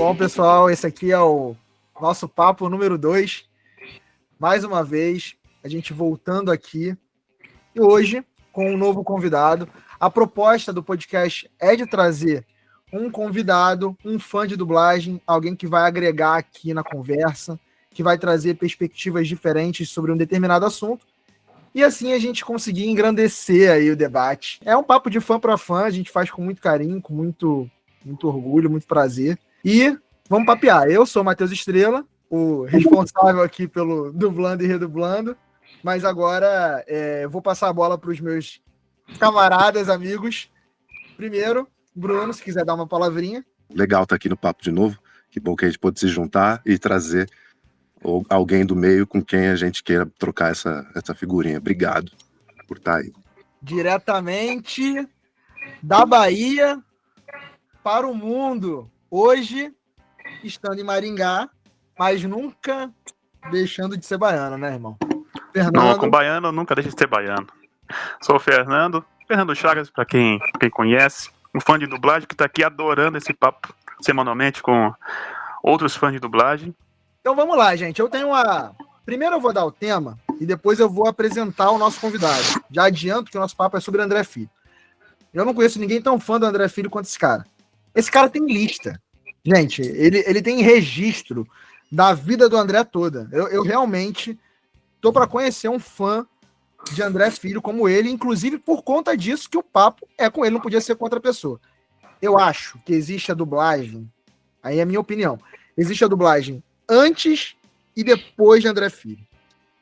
Bom, pessoal, esse aqui é o nosso papo número 2. Mais uma vez, a gente voltando aqui. E hoje, com um novo convidado. A proposta do podcast é de trazer um convidado, um fã de dublagem, alguém que vai agregar aqui na conversa, que vai trazer perspectivas diferentes sobre um determinado assunto. E assim a gente conseguir engrandecer aí o debate. É um papo de fã para fã, a gente faz com muito carinho, com muito orgulho, muito prazer. E vamos papear. Eu sou o Matheus Estrela, o responsável aqui pelo Dublando e Redublando, mas agora eu vou passar a bola para os meus camaradas, amigos. Primeiro, Bruno, se quiser dar uma palavrinha. Legal estar aqui no papo de novo. Que bom que a gente pôde se juntar e trazer alguém do meio com quem a gente queira trocar essa figurinha. Obrigado por estar aí. Diretamente da Bahia para o mundo. Hoje, estando em Maringá, mas nunca deixando de ser baiano, né, irmão? Fernando. Não, com baiano nunca deixa de ser baiano. Sou o Fernando Chagas, para quem conhece, um fã de dublagem que está aqui adorando esse papo semanalmente com outros fãs de dublagem. Então vamos lá, gente. Eu tenho uma... Primeiro eu vou dar o tema e depois eu vou apresentar o nosso convidado. Já adianto que o nosso papo é sobre André Filho. Eu não conheço ninguém tão fã do André Filho quanto esse cara. Esse cara tem lista. Gente, ele tem registro da vida do André toda. Eu realmente tô para conhecer um fã de André Filho como ele, inclusive por conta disso que o papo é com ele, não podia ser com outra pessoa. Eu acho que existe a dublagem, aí é a minha opinião, existe a dublagem antes e depois de André Filho.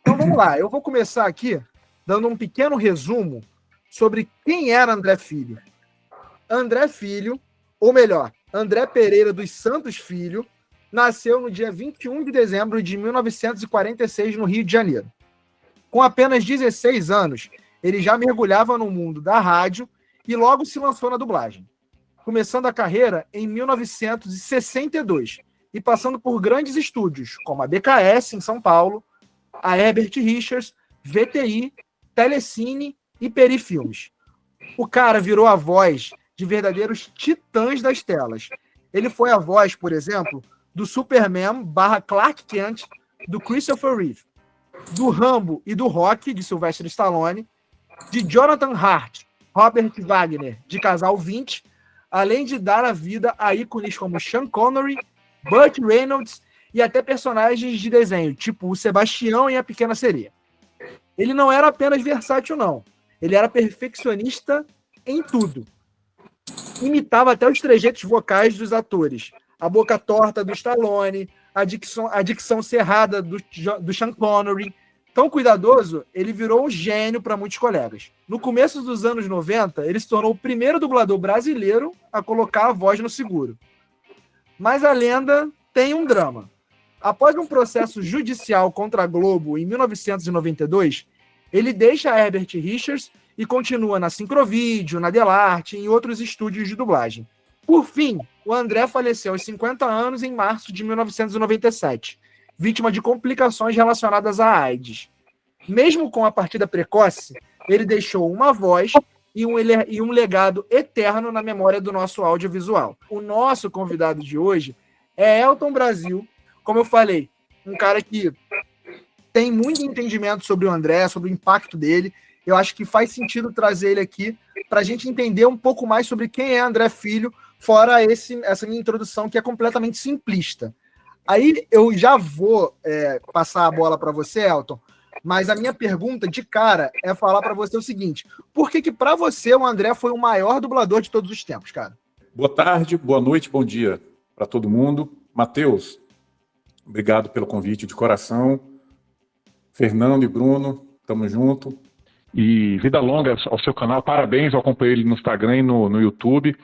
Então vamos lá, eu vou começar aqui dando um pequeno resumo sobre quem era André Filho. André Filho, ou melhor, André Pereira dos Santos Filho, nasceu no dia 21 de dezembro de 1946 no Rio de Janeiro. Com apenas 16 anos, ele já mergulhava no mundo da rádio e logo se lançou na dublagem, começando a carreira em 1962 e passando por grandes estúdios, como a BKS em São Paulo, a Herbert Richards, VTI, Telecine e Perifilmes. O cara virou a voz de verdadeiros titãs das telas. Ele foi a voz, por exemplo, do Superman / Clark Kent, do Christopher Reeve, do Rambo e do Rocky, de Sylvester Stallone, de Jonathan Hart, Robert Wagner, de Casal 20, além de dar a vida a ícones como Sean Connery, Burt Reynolds e até personagens de desenho, tipo o Sebastião e a Pequena Sereia. Ele não era apenas versátil, não. Ele era perfeccionista em tudo. Imitava até os trejeitos vocais dos atores. A boca torta do Stallone, a dicção cerrada do Sean Connery. Tão cuidadoso, ele virou um gênio para muitos colegas. No começo dos anos 90, ele se tornou o primeiro dublador brasileiro a colocar a voz no seguro. Mas a lenda tem um drama. Após um processo judicial contra a Globo em 1992, ele deixa a Herbert Richards e continua na Sincrovídeo, na Delarte e em outros estúdios de dublagem. Por fim, o André faleceu aos 50 anos em março de 1997, vítima de complicações relacionadas à AIDS. Mesmo com a partida precoce, ele deixou uma voz e um legado eterno na memória do nosso audiovisual. O nosso convidado de hoje é Elton Brasil, como eu falei, um cara que tem muito entendimento sobre o André, sobre o impacto dele. Eu acho que faz sentido trazer ele aqui para a gente entender um pouco mais sobre quem é André Filho, fora essa minha introdução que é completamente simplista. Aí eu já vou passar a bola para você, Elton, mas a minha pergunta de cara é falar para você o seguinte: por que para você o André foi o maior dublador de todos os tempos, cara? Boa tarde, boa noite, bom dia para todo mundo. Matheus, obrigado pelo convite de coração. Fernando e Bruno, tamo junto. E vida longa ao seu canal, parabéns, eu acompanhei ele no Instagram e no YouTube.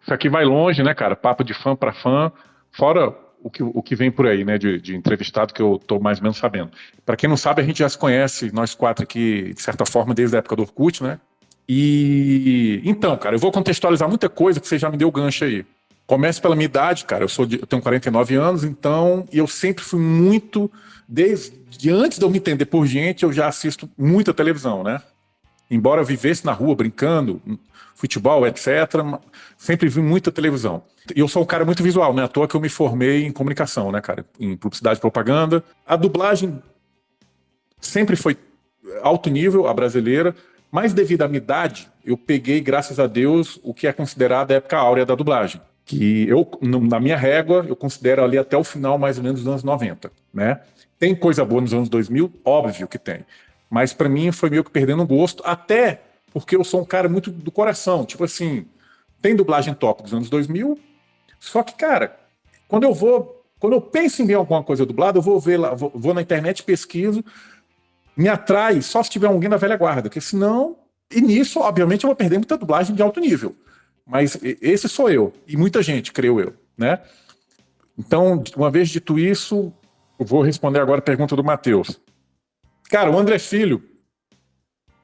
Isso aqui vai longe, né, cara? Papo de fã para fã, fora o que vem por aí, né, de entrevistado que eu tô mais ou menos sabendo. Para quem não sabe, a gente já se conhece, nós quatro aqui, de certa forma, desde a época do Orkut, né? E então, cara, eu vou contextualizar muita coisa que você já me deu gancho aí. Começo pela minha idade, cara, eu tenho 49 anos, então, e eu sempre fui muito, desde antes de eu me entender por gente, eu já assisto muita televisão, né? embora eu vivesse na rua brincando, futebol, etc., sempre vi muita televisão. E eu sou um cara muito visual, né? À toa que eu me formei em comunicação, né, cara? Em publicidade e propaganda. A dublagem sempre foi alto nível, a brasileira, mas devido à minha idade, eu peguei, graças a Deus, o que é considerado a época áurea da dublagem. Que eu, na minha régua, eu considero ali até o final, mais ou menos, dos anos 90, né? Tem coisa boa nos anos 2000? Óbvio que tem. Mas para mim foi meio que perdendo o gosto, até porque eu sou um cara muito do coração. Tipo assim, tem dublagem top dos anos 2000, só que, cara, quando eu penso em ver alguma coisa dublada, eu vou ver lá, vou na internet, pesquiso, me atrai só se tiver alguém da velha guarda, porque senão, e nisso, obviamente, eu vou perder muita dublagem de alto nível. Mas esse sou eu, e muita gente, creio eu, né? Então, uma vez dito isso, eu vou responder agora a pergunta do Matheus. Cara, o André Filho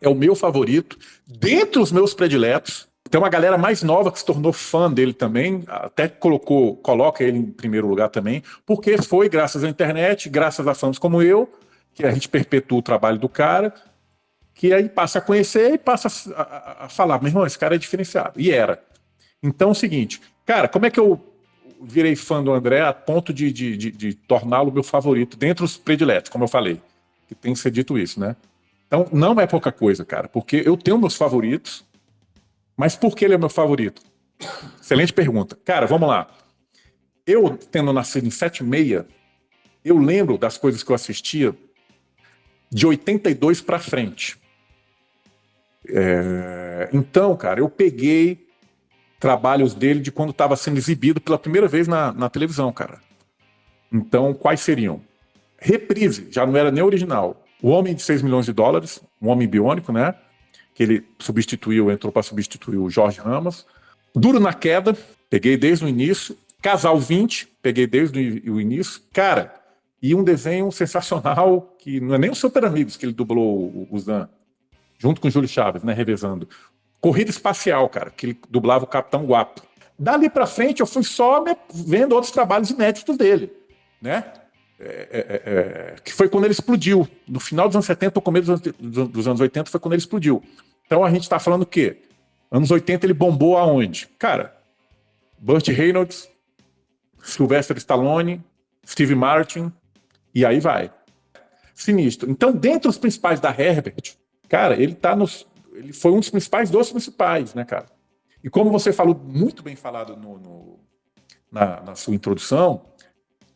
é o meu favorito, dentre os meus prediletos. Tem uma galera mais nova que se tornou fã dele também, até coloca ele em primeiro lugar também, porque foi graças à internet, graças a fãs como eu, que a gente perpetua o trabalho do cara, que aí passa a conhecer e passa a falar, meu irmão, esse cara é diferenciado. E era. Então é o seguinte, cara, como é que eu virei fã do André a ponto de torná-lo meu favorito dentre os prediletos, como eu falei, que tem que ser dito isso, né? Então não é pouca coisa, cara, porque eu tenho meus favoritos, mas por que ele é meu favorito? Excelente pergunta. Cara, vamos lá. Eu, tendo nascido em 76, eu lembro das coisas que eu assistia de 82 para frente. Então, cara, eu peguei trabalhos dele de quando estava sendo exibido pela primeira vez na televisão, cara. Então, quais seriam? Reprise, já não era nem original. O Homem de 6 milhões de dólares, um homem biônico, né? Que ele entrou para substituir o Jorge Ramos. Duro na Queda, peguei desde o início. Casal 20, peguei desde o início. Cara, e um desenho sensacional, que não é nem o Super Amigos que ele dublou o Zan, junto com o Júlio Chaves, né, revezando. Corrida Espacial, cara, que ele dublava o Capitão Guapo. Dali pra frente, eu fui só vendo outros trabalhos inéditos dele, né? Que foi quando ele explodiu. No final dos anos 70, ou começo dos anos 80, foi quando ele explodiu. Então a gente tá falando o quê? Anos 80 ele bombou aonde? Cara, Burt Reynolds, Sylvester Stallone, Steve Martin, e aí vai. Sinistro. Então, dentre os principais da Herbert, cara, ele foi um dos principais dos principais, né, cara? E como você falou, muito bem falado na sua introdução,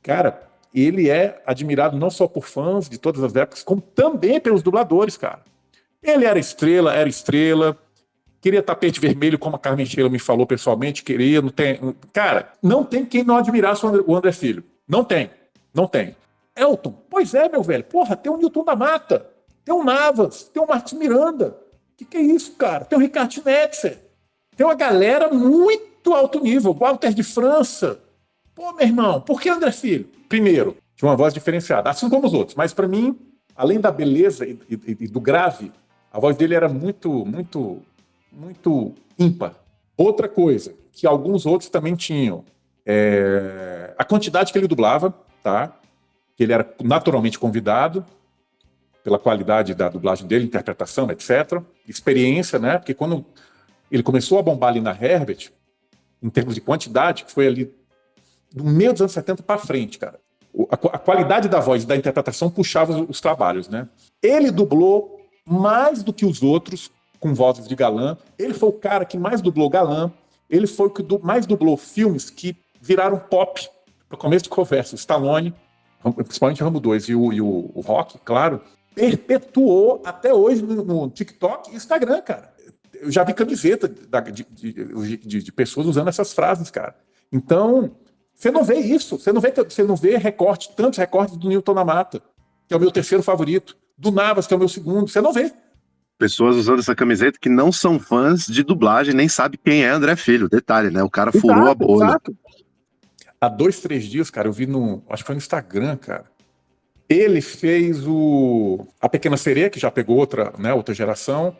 cara, ele é admirado não só por fãs de todas as épocas, como também pelos dubladores, cara. Ele era estrela, queria tapete vermelho, como a Carmen Sheila me falou pessoalmente, queria, não tem... Cara, não tem quem não admirasse o André Filho. Não tem. Elton, pois é, meu velho, porra, tem o Newton da Mata, tem o Navas, tem o Marcos Miranda. Que é isso, cara? Tem o Ricardo Schnetzer. Tem uma galera muito alto nível. Walter de França. Pô, meu irmão, por que André Filho? Primeiro, tinha uma voz diferenciada, assim como os outros. Mas para mim, além da beleza e do grave, a voz dele era muito, muito, muito ímpar. Outra coisa, que alguns outros também tinham, a quantidade que ele dublava, tá? Que ele era naturalmente convidado, pela qualidade da dublagem dele, interpretação, etc. Experiência, né? Porque quando ele começou a bombar ali na Herbert, em termos de quantidade, que foi ali do meio dos anos 70 para frente, cara. A qualidade da voz e da interpretação puxava os trabalhos, né? Ele dublou mais do que os outros com vozes de galã. Ele foi o cara que mais dublou galã. Ele foi o que mais dublou filmes que viraram pop para começo de conversa. O Stallone, principalmente Rambo 2 e o Rock, claro, perpetuou até hoje no TikTok e Instagram, cara. Eu já vi camiseta de pessoas usando essas frases, cara. Então, você não vê isso. Você não vê tantos recortes do Newton da Mata, que é o meu terceiro favorito, do Navas, que é o meu segundo. Você não vê. Pessoas usando essa camiseta que não são fãs de dublagem, nem sabe quem é André Filho. Detalhe, né? O cara furou a bolha. Exato. Há 2, 3 dias, cara, eu vi acho que foi no Instagram, cara. Ele fez A Pequena Sereia, que já pegou outra geração,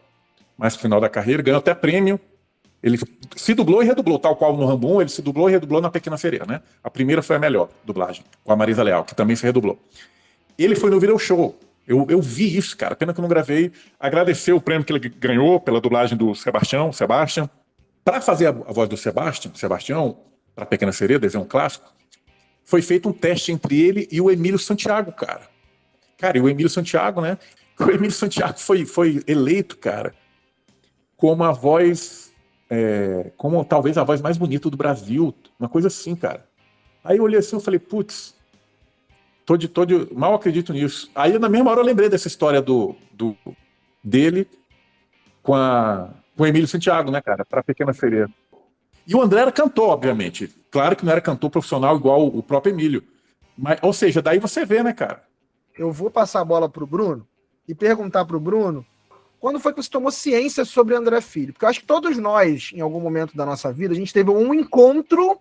mais no final da carreira, ganhou até prêmio. Ele se dublou e redublou, tal qual no Rambo 1, ele se dublou e redublou na Pequena Sereia, né? A primeira foi a melhor dublagem, com a Marisa Leal, que também se redublou. Ele foi no Video Show, Eu vi isso, cara. Pena que eu não gravei. Agradecer o prêmio que ele ganhou pela dublagem do Sebastião. Para fazer a voz do Sebastião, para Pequena Sereia, desenho clássico, foi feito um teste entre ele e o Emílio Santiago, cara. Cara, e o Emílio Santiago, né? O Emílio Santiago foi eleito, cara, como a voz, como talvez a voz mais bonita do Brasil, uma coisa assim, cara. Aí eu olhei assim e falei, putz, mal acredito nisso. Aí na mesma hora eu lembrei dessa história dele com o Emílio Santiago, né, cara, para Pequena Sereia. E o André era cantor, obviamente. Claro que não era cantor profissional igual o próprio Emílio. Mas, ou seja, daí você vê, né, cara? Eu vou passar a bola pro Bruno e perguntar pro Bruno quando foi que você tomou ciência sobre André Filho? Porque eu acho que todos nós, em algum momento da nossa vida, a gente teve um encontro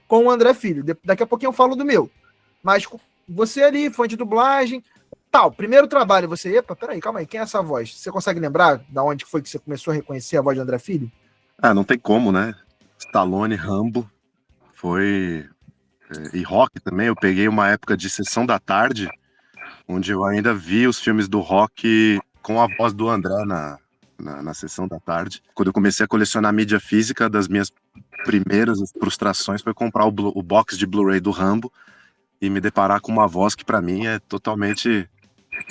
com o André Filho. Daqui a pouquinho eu falo do meu. Mas você ali, fã de dublagem, tal, primeiro trabalho, você, epa, peraí, calma aí, quem é essa voz? Você consegue lembrar da onde foi que você começou a reconhecer a voz de André Filho? Não tem como, né? Stallone, Rambo, e Rock também. Eu peguei uma época de sessão da tarde, onde eu ainda vi os filmes do Rock com a voz do André na sessão da tarde. Quando eu comecei a colecionar mídia física, das minhas primeiras frustrações foi comprar o box de Blu-ray do Rambo e me deparar com uma voz que para mim é totalmente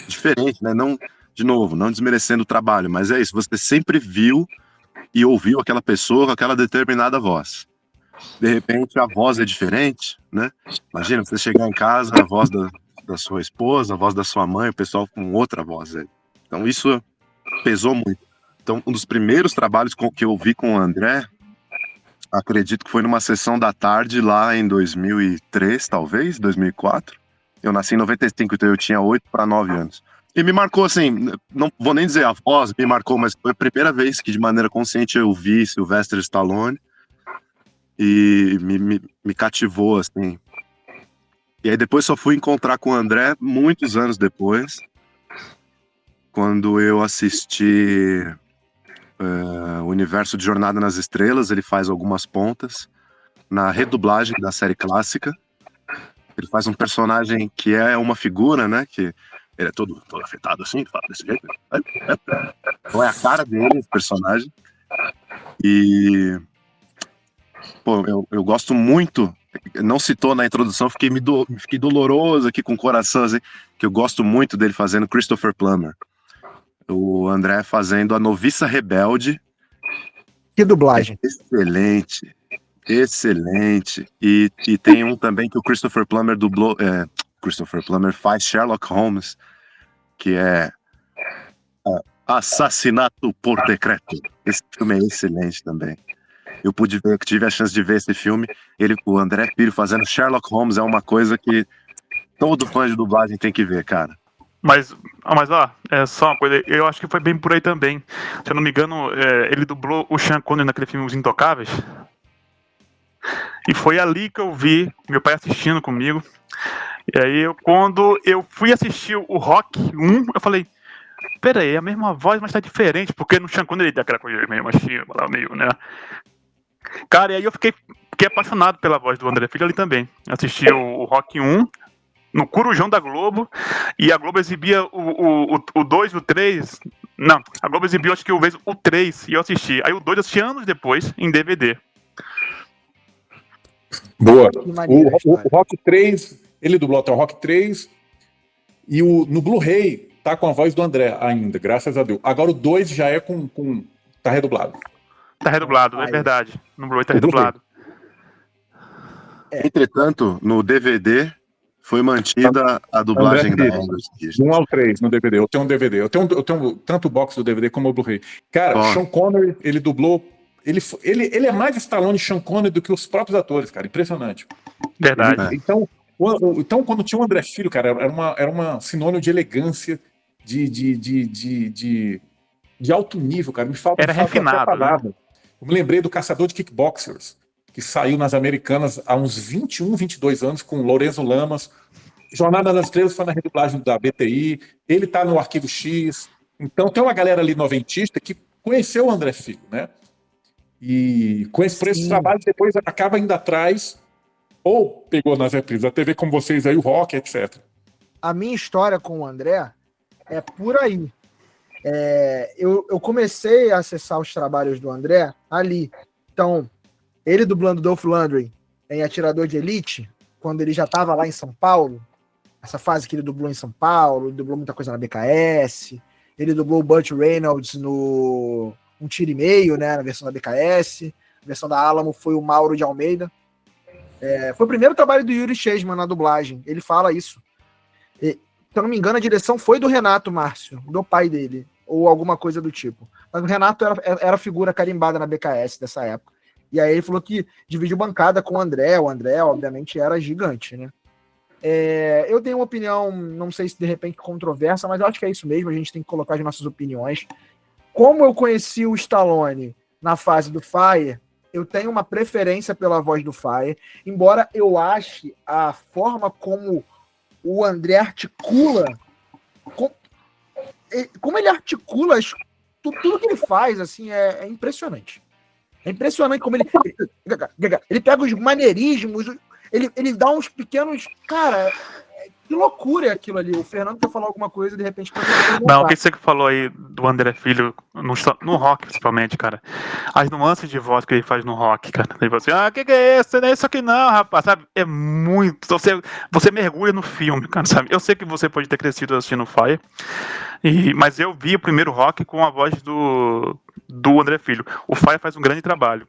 diferente, né? Não, de novo, não desmerecendo o trabalho, mas é isso, você sempre viu e ouviu aquela pessoa com aquela determinada voz. De repente a voz é diferente, né? Imagina você chegar em casa, a voz da sua esposa, a voz da sua mãe, o pessoal com outra voz. Então isso pesou muito. Então um dos primeiros trabalhos que eu vi com o André, acredito que foi numa sessão da tarde lá em 2003, talvez, 2004. Eu nasci em 95, então eu tinha 8 para 9 anos. E me marcou assim, não vou nem dizer a voz, me marcou, mas foi a primeira vez que de maneira consciente eu vi Sylvester Stallone e me cativou, assim. E aí depois só fui encontrar com o André muitos anos depois, quando eu assisti o Universo de Jornada nas Estrelas. Ele faz algumas pontas na redublagem da série clássica. Ele faz um personagem que é uma figura, né, que ele é todo afetado assim, fala desse jeito. Não é a cara dele, esse personagem. E pô, eu gosto muito. Não citou na introdução, fiquei doloroso aqui com o coração, assim, que eu gosto muito dele fazendo Christopher Plummer. O André fazendo a Noviça Rebelde. Que dublagem. Excelente. Excelente. E tem um também que o Christopher Plummer dublou. Christopher Plummer faz Sherlock Holmes, que é Assassinato por Decreto. Esse filme é excelente também. Eu tive a chance de ver esse filme. O André Filho fazendo Sherlock Holmes é uma coisa que todo fã de dublagem tem que ver, cara. Mas ó, é só uma coisa, eu acho que foi bem por aí também. Se eu não me engano, ele dublou o Sean Connery naquele filme Os Intocáveis. E foi ali que eu vi meu pai assistindo comigo. E aí, quando eu fui assistir o Rock 1, eu falei, peraí, é a mesma voz, mas tá diferente, porque no Sean Connery ele tem aquela coisa meio machinha, meio, né? Cara, e aí eu fiquei apaixonado pela voz do André Filho ali também. Assisti o Rock 1 no Corujão da Globo, e a Globo exibia o 2 e o 3. Não, a Globo exibiu acho que o 3, e eu assisti. Aí o 2 eu assisti anos depois, em DVD. Boa. O Rock 3, ele dublou até o Rock 3, e no Blu-ray tá com a voz do André ainda, graças a Deus. Agora o 2 já é tá redublado. Tá redublado, é verdade. No Blu-ray tá redublado. Entretanto, no DVD foi mantida a dublagem da English. 1 ao 3 no DVD. Eu tenho um DVD. Eu tenho tanto o box do DVD como o Blu-ray. Cara, Sean Connery, ele dublou. Ele é mais Stallone e Sean Connery do que os próprios atores, cara. Impressionante. Verdade. Então, quando tinha o André Filho, cara, era uma sinônimo de elegância, de alto nível, cara. Era refinado, né? Eu me lembrei do Caçador de Kickboxers, que saiu nas Americanas há uns 21, 22 anos, com Lorenzo Lamas. Jornada nas Estrelas foi na redublagem da BTI. Ele tá no Arquivo X. Então tem uma galera ali noventista que conheceu o André Filho, né? E por esses trabalhos depois acaba indo atrás, ou pegou nas reprises da TV, como vocês aí, o Rock, etc. A minha história com o André É por aí. Eu comecei a acessar os trabalhos do André ali. Então, ele dublando Dolph Lundgren em Atirador de Elite, quando ele já estava lá em São Paulo, essa fase que ele dublou em São Paulo, ele dublou muita coisa na BKS, ele dublou o Burt Reynolds no Um Tiro e Meio, né, na versão da BKS, a versão da Alamo foi o Mauro de Almeida. Foi o primeiro trabalho do Yuri Scheisman na dublagem, ele fala isso. Se eu não me engano, a direção foi do Renato Márcio, do pai dele, ou alguma coisa do tipo. Mas o Renato era figura carimbada na BKS dessa época. E aí ele falou que dividiu bancada com o André obviamente era gigante, né? Eu tenho uma opinião, não sei se de repente controversa, mas eu acho que é isso mesmo, a gente tem que colocar as nossas opiniões. Como eu conheci o Stallone na fase do Fire, eu tenho uma preferência pela voz do Fire, embora eu ache a forma como o André articula, como ele articula tudo que ele faz, assim, é impressionante. É impressionante como ele pega os maneirismos, ele dá uns pequenos... Cara, que loucura é aquilo ali. O Fernando quer falar alguma coisa, de repente... Não, o que você falou aí do André Filho, no rock principalmente, cara. As nuances de voz que ele faz no rock, cara. Ele fala assim, que é isso? Não é isso aqui não, rapaz, sabe? É muito... Você mergulha no filme, cara, sabe? Eu sei que você pode ter crescido assistindo Fire, mas eu vi o primeiro rock com a voz do André Filho. O Fire faz um grande trabalho,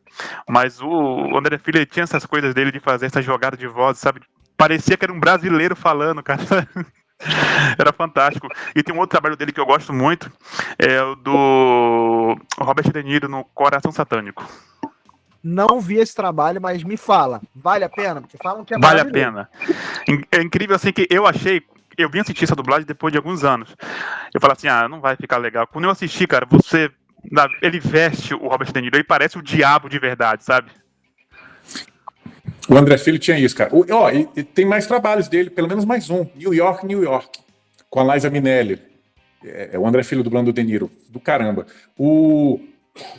mas o André Filho, ele tinha essas coisas dele de fazer essa jogada de voz, sabe? Parecia que era um brasileiro falando, cara. Era fantástico. E tem um outro trabalho dele que eu gosto muito, é o do Robert De Niro no Coração Satânico. Não vi esse trabalho, mas me fala, vale a pena? Porque falam que é Vale a pena. É incrível assim que eu vim assistir essa dublagem depois de alguns anos. Eu falei assim, não vai ficar legal. Quando eu assisti, cara, ele veste o Robert De Niro, ele parece o diabo de verdade, sabe? O André Filho tinha isso, cara. E tem mais trabalhos dele, pelo menos mais um. New York, com a Liza Minnelli. O André Filho dublando o De Niro. Do caramba.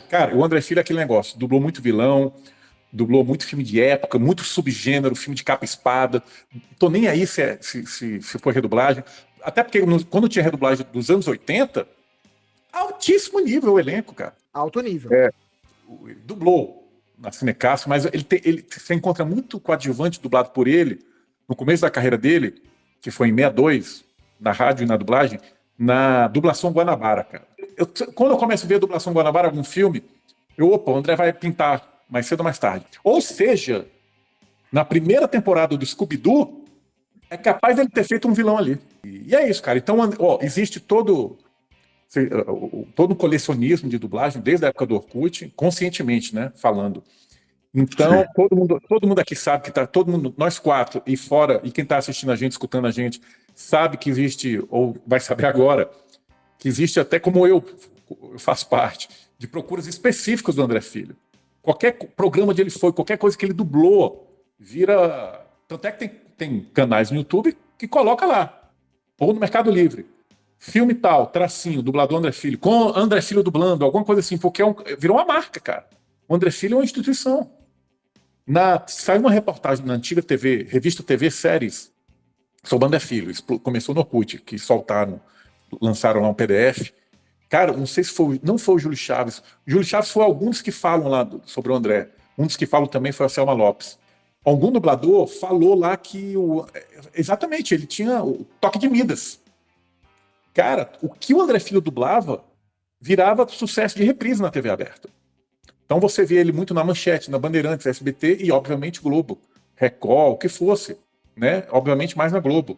Cara, o André Filho é aquele negócio. Dublou muito vilão, dublou muito filme de época, muito subgênero, filme de capa e espada. Não tô nem aí se for redublagem. Até porque quando tinha redublagem dos anos 80, altíssimo nível o elenco, cara. Alto nível. Dublou na Cinecast, mas você encontra muito coadjuvante dublado por ele no começo da carreira dele, que foi em 62, na rádio e na dublagem, na dublação Guanabara, cara. Quando eu começo a ver a dublação Guanabara, algum filme, o André vai pintar mais cedo ou mais tarde. Ou seja, na primeira temporada do Scooby-Doo, é capaz dele ter feito um vilão ali. E é isso, cara. Então, existe todo um colecionismo de dublagem desde a época do Orkut, conscientemente, né, falando. Então, todo mundo aqui sabe que todo mundo, nós quatro e fora, e quem está assistindo a gente, escutando a gente, sabe que existe, ou vai saber agora, que existe até como eu faço parte, de procuras específicas do André Filho. Qualquer programa onde ele foi, qualquer coisa que ele dublou, vira... Tanto é que tem canais no YouTube que coloca lá, ou no Mercado Livre. Filme tal, tracinho, dublador André Filho, com André Filho dublando, alguma coisa assim, porque virou uma marca, cara. O André Filho é uma instituição. Saiu uma reportagem na antiga TV, revista TV Séries, sobre o André Filho. Isso começou no Orkut, que lançaram lá um PDF. Cara, não sei se não foi o Júlio Chaves. O Júlio Chaves foi alguns que falam lá sobre o André. Um dos que falam também foi a Selma Lopes. Algum dublador falou lá que exatamente, ele tinha o toque de Midas. Cara, o que o André Filho dublava virava sucesso de reprise na TV aberta. Então você vê ele muito na Manchete, na Bandeirantes, SBT e, obviamente, Globo. Record, o que fosse, né? Obviamente mais na Globo.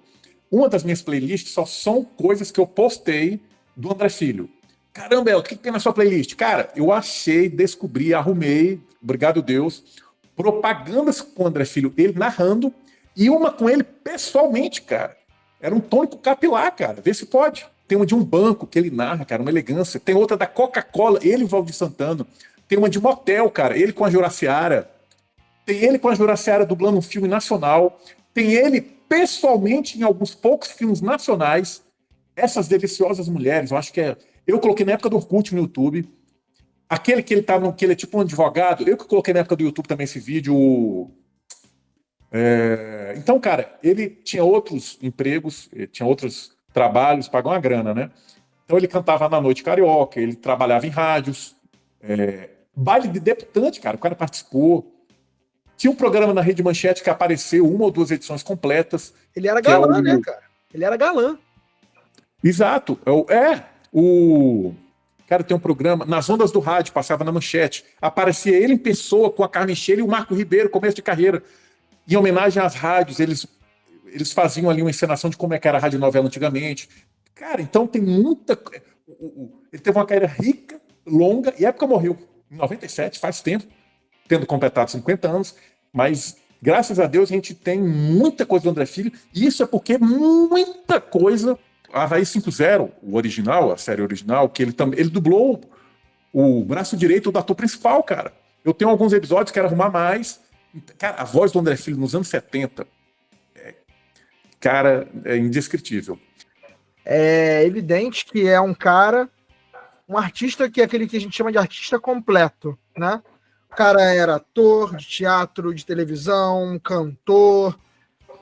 Uma das minhas playlists só são coisas que eu postei do André Filho. Caramba, o que tem na sua playlist? Cara, eu achei, descobri, arrumei, obrigado Deus, propagandas com o André Filho, ele narrando, e uma com ele pessoalmente, cara. Era um tônico capilar, cara. Vê se pode. Tem uma de um banco que ele narra, cara, uma elegância. Tem outra da Coca-Cola, ele e o Valdir Santana. Tem uma de motel, cara, ele com a Juraciara. Tem ele com a Juraciara dublando um filme nacional. Tem ele pessoalmente em alguns poucos filmes nacionais. Essas deliciosas mulheres, eu acho que é... Eu coloquei na época do Orkut no YouTube. Aquele que ele tá que ele é tipo um advogado. Eu que coloquei na época do YouTube também esse vídeo. Então, cara, ele tinha outros empregos, tinha outros trabalhos, pagam uma grana, né? Então ele cantava na Noite Carioca, ele trabalhava em rádios, baile de debutante, cara, o cara participou. Tinha um programa na Rede Manchete que apareceu 1 ou 2 edições completas. Ele era galã, né, cara? Ele era galã. Exato. Cara, tem um programa, nas ondas do rádio, passava na Manchete. Aparecia ele em pessoa com a Carmen Sheila e o Marco Ribeiro, começo de carreira. Em homenagem às rádios, eles faziam ali uma encenação de como é que era a radionovela antigamente. Cara, então tem muita... Ele teve uma carreira rica, longa, e a época morreu em 97, faz tempo, tendo completado 50 anos, mas graças a Deus a gente tem muita coisa do André Filho, e isso é porque muita coisa... A Havaí 5.0, o original, a série original, que ele dublou o braço direito do ator principal, cara. Eu tenho alguns episódios que quero arrumar mais. Cara, a voz do André Filho nos anos 70, cara, é indescritível. É evidente que é um artista que é aquele que a gente chama de artista completo, né? O cara era ator de teatro, de televisão, cantor,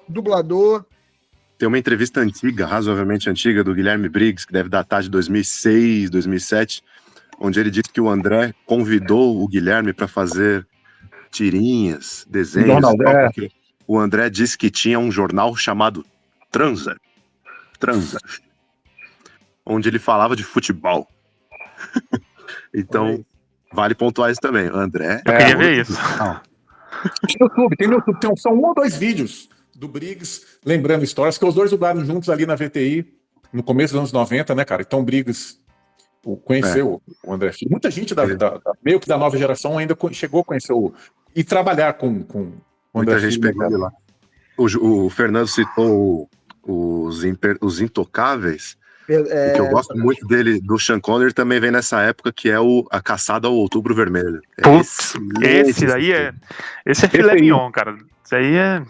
dublador. Tem uma entrevista antiga, razoavelmente antiga, do Guilherme Briggs, que deve datar de 2006, 2007, onde ele disse que o André convidou o Guilherme para fazer tirinhas, desenhos. Porque o André disse que tinha um jornal chamado Transa, onde ele falava de futebol. Então, vale pontuar isso também. André... Eu queria ver isso. Tem no YouTube, são 1 ou 2 vídeos do Briggs, lembrando histórias, que os dois dublaram juntos ali na VTI, no começo dos anos 90, né, cara? Então o Briggs conheceu o André Filho. Muita gente meio que da nova geração ainda chegou a conhecer e trabalhar com o André Filho. Muita gente pegou ele lá. O Fernando citou os Intocáveis. O que eu gosto muito dele, do Sean Connery, também vem nessa época, que é a Caçada ao Outubro Vermelho. Putz, esse é filé mignon, cara. Isso aí é...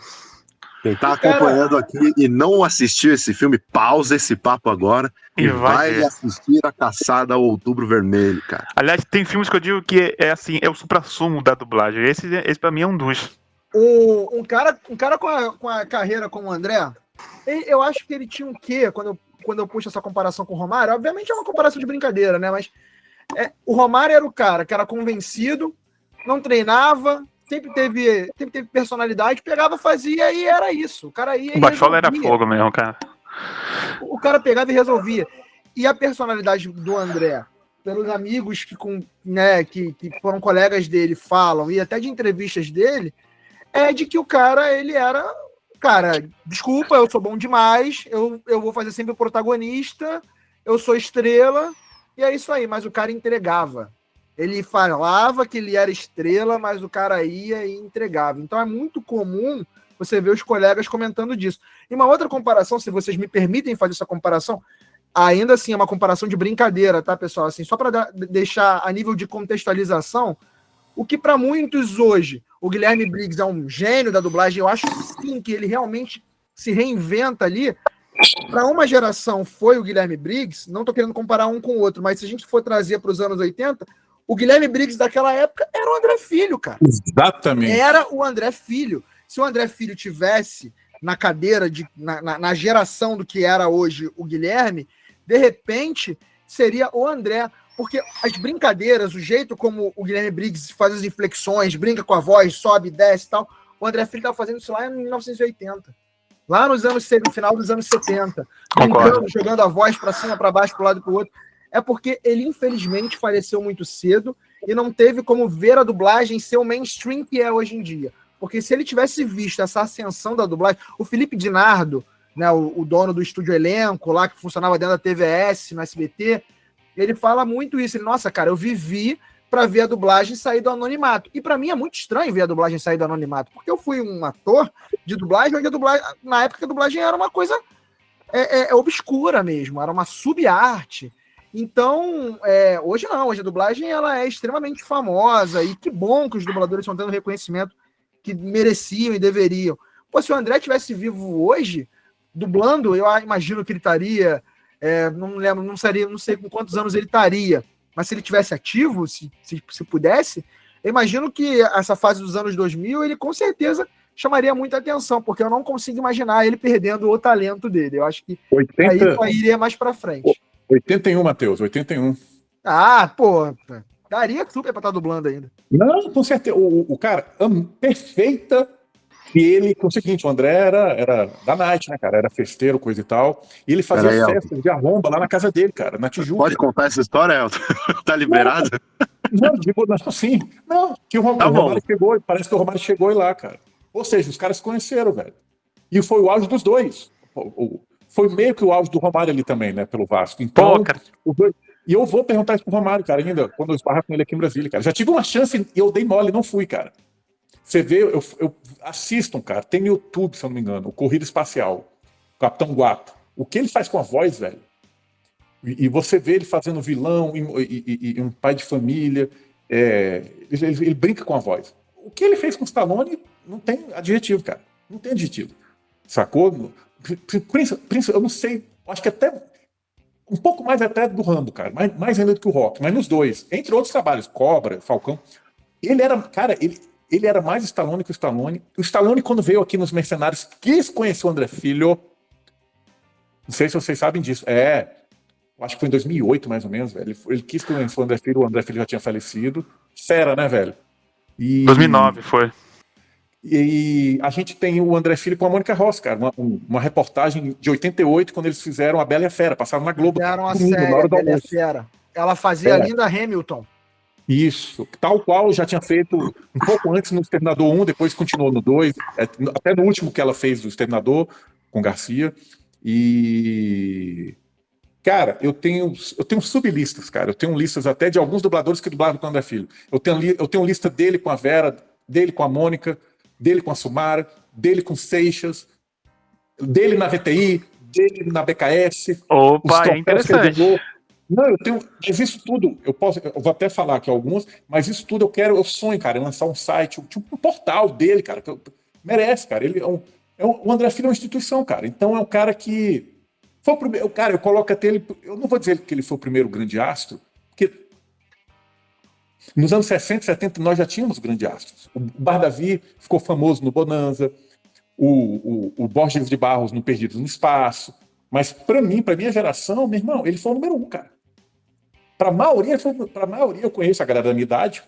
Quem tá acompanhando aqui e não assistiu esse filme, pausa esse papo agora e vai assistir a Caçada ao Outubro Vermelho, cara. Aliás, tem filmes que eu digo que é o suprassumo da dublagem. Esse pra mim é um dos. Um cara com a carreira como o André, eu acho que ele tinha um quê, quando eu puxo essa comparação com o Romário, obviamente é uma comparação de brincadeira, né? Mas o Romário era o cara que era convencido, não treinava, sempre teve personalidade, pegava, fazia e era isso. O cara ia e o Bachola era fogo mesmo, cara. O cara pegava e resolvia. E a personalidade do André, pelos amigos que foram colegas dele, falam, e até de entrevistas dele, é de que o cara, ele era... Cara, desculpa, eu sou bom demais, eu vou fazer sempre o protagonista, eu sou estrela, e é isso aí. Mas o cara entregava. Ele falava que ele era estrela, mas o cara ia e entregava. Então é muito comum você ver os colegas comentando disso. E uma outra comparação, se vocês me permitem fazer essa comparação, ainda assim é uma comparação de brincadeira, tá, pessoal? Assim, só para deixar a nível de contextualização, o que para muitos hoje, o Guilherme Briggs é um gênio da dublagem, eu acho sim que ele realmente se reinventa ali. Para uma geração foi o Guilherme Briggs, não estou querendo comparar um com o outro, mas se a gente for trazer para os anos 80, o Guilherme Briggs daquela época era o André Filho, cara. Exatamente. Era o André Filho. Se o André Filho tivesse na cadeira, na geração do que era hoje o Guilherme, de repente seria o André. Porque as brincadeiras, o jeito como o Guilherme Briggs faz as inflexões, brinca com a voz, sobe, desce e tal, o André Filho estava fazendo isso lá em 1980. Lá no final dos anos 70. Brincando, jogando a voz para cima, para baixo, para um lado e para o outro. É porque ele, infelizmente, faleceu muito cedo e não teve como ver a dublagem ser o mainstream que é hoje em dia. Porque se ele tivesse visto essa ascensão da dublagem... O Felipe Dinardo, né, o dono do Estúdio Elenco, lá que funcionava dentro da TVS, no SBT, ele fala muito isso. Ele, nossa, cara, eu vivi para ver a dublagem sair do anonimato. E para mim é muito estranho ver a dublagem sair do anonimato, porque eu fui um ator de dublagem, onde a dublagem, na época a dublagem era uma coisa obscura mesmo, era uma sub-arte. Então, hoje não, hoje a dublagem ela é extremamente famosa, e que bom que os dubladores estão tendo reconhecimento que mereciam e deveriam. Pô, se o André tivesse vivo hoje, dublando, eu imagino que ele estaria, não lembro, não sei com quantos anos ele estaria, mas se ele tivesse ativo, se pudesse, eu imagino que essa fase dos anos 2000, ele com certeza chamaria muita atenção, porque eu não consigo imaginar ele perdendo o talento dele. Eu acho que aí só iria mais pra frente. 81, Matheus, 81. Ah, pô, daria super pra estar dublando ainda. Não, com certeza. O cara, perfeita. E ele, com o seguinte, o André era da night, né, cara? Era festeiro, coisa e tal. E ele fazia festas de arromba lá na casa dele, cara, na Tijuca. Pode contar essa história, Elton? Tá liberado? Não, digo, não, sim. Não, que o Romário chegou, parece que o Romário chegou lá, cara. Ou seja, os caras se conheceram, velho. E foi o auge dos dois. Foi meio que o auge do Romário ali também, né, pelo Vasco. Então, e eu vou perguntar isso pro Romário, cara, ainda, quando eu esbarro com ele aqui em Brasília, cara. Já tive uma chance e eu dei mole, não fui, cara. Você vê, assistam, cara, tem no YouTube, se eu não me engano, o Corrida Espacial, o Capitão Guapo. O que ele faz com a voz, velho? E você vê ele fazendo vilão e um pai de família, ele brinca com a voz. O que ele fez com o Stallone não tem adjetivo, cara. Não tem adjetivo. Sacou? Eu não sei, acho que até um pouco mais até do Rambo, cara, mais ainda do que o Rock, mas nos dois, entre outros trabalhos, Cobra, Falcão, ele era, cara, ele era mais Stallone que o Stallone. O Stallone, quando veio aqui nos Mercenários, quis conhecer o André Filho. Não sei se vocês sabem disso. Acho que foi em 2008, mais ou menos, velho. Ele quis conhecer o André Filho já tinha falecido. Fera, né, velho? 2009 foi. E a gente tem o André Filho com a Mônica Rossi, cara. Uma reportagem de 88, quando eles fizeram A Bela e a Fera. Passaram na Globo. Fizeram a série A Bela e a Fera. Ela fazia a Linda Hamilton. Isso, tal qual já tinha feito um pouco antes no Exterminador 1, depois continuou no 2, até no último que ela fez do Exterminador, com Garcia. E, cara, eu tenho sublistas, cara. Eu tenho listas até de alguns dubladores que dublaram com o André Filho. Eu tenho lista dele com a Vera, dele com a Mônica, dele com a Sumara, dele com Seixas, dele na VTI, dele na BKS. Opa, é interessante. Não, mas isso tudo, eu vou até falar aqui alguns, mas isso tudo eu sonho, cara, em lançar um site, tipo um portal dele, cara, que merece, cara. Ele o André Filho é uma instituição, cara. Então é um cara que foi o primeiro, cara, eu coloco até ele, eu não vou dizer que ele foi o primeiro grande astro, porque nos anos 60, 70 nós já tínhamos grandes astros. O Bar Davi ficou famoso no Bonanza, o Borges de Barros no Perdidos no Espaço, mas pra minha geração, meu irmão, ele foi o número 1, cara. Pra maioria eu conheço a galera da minha idade.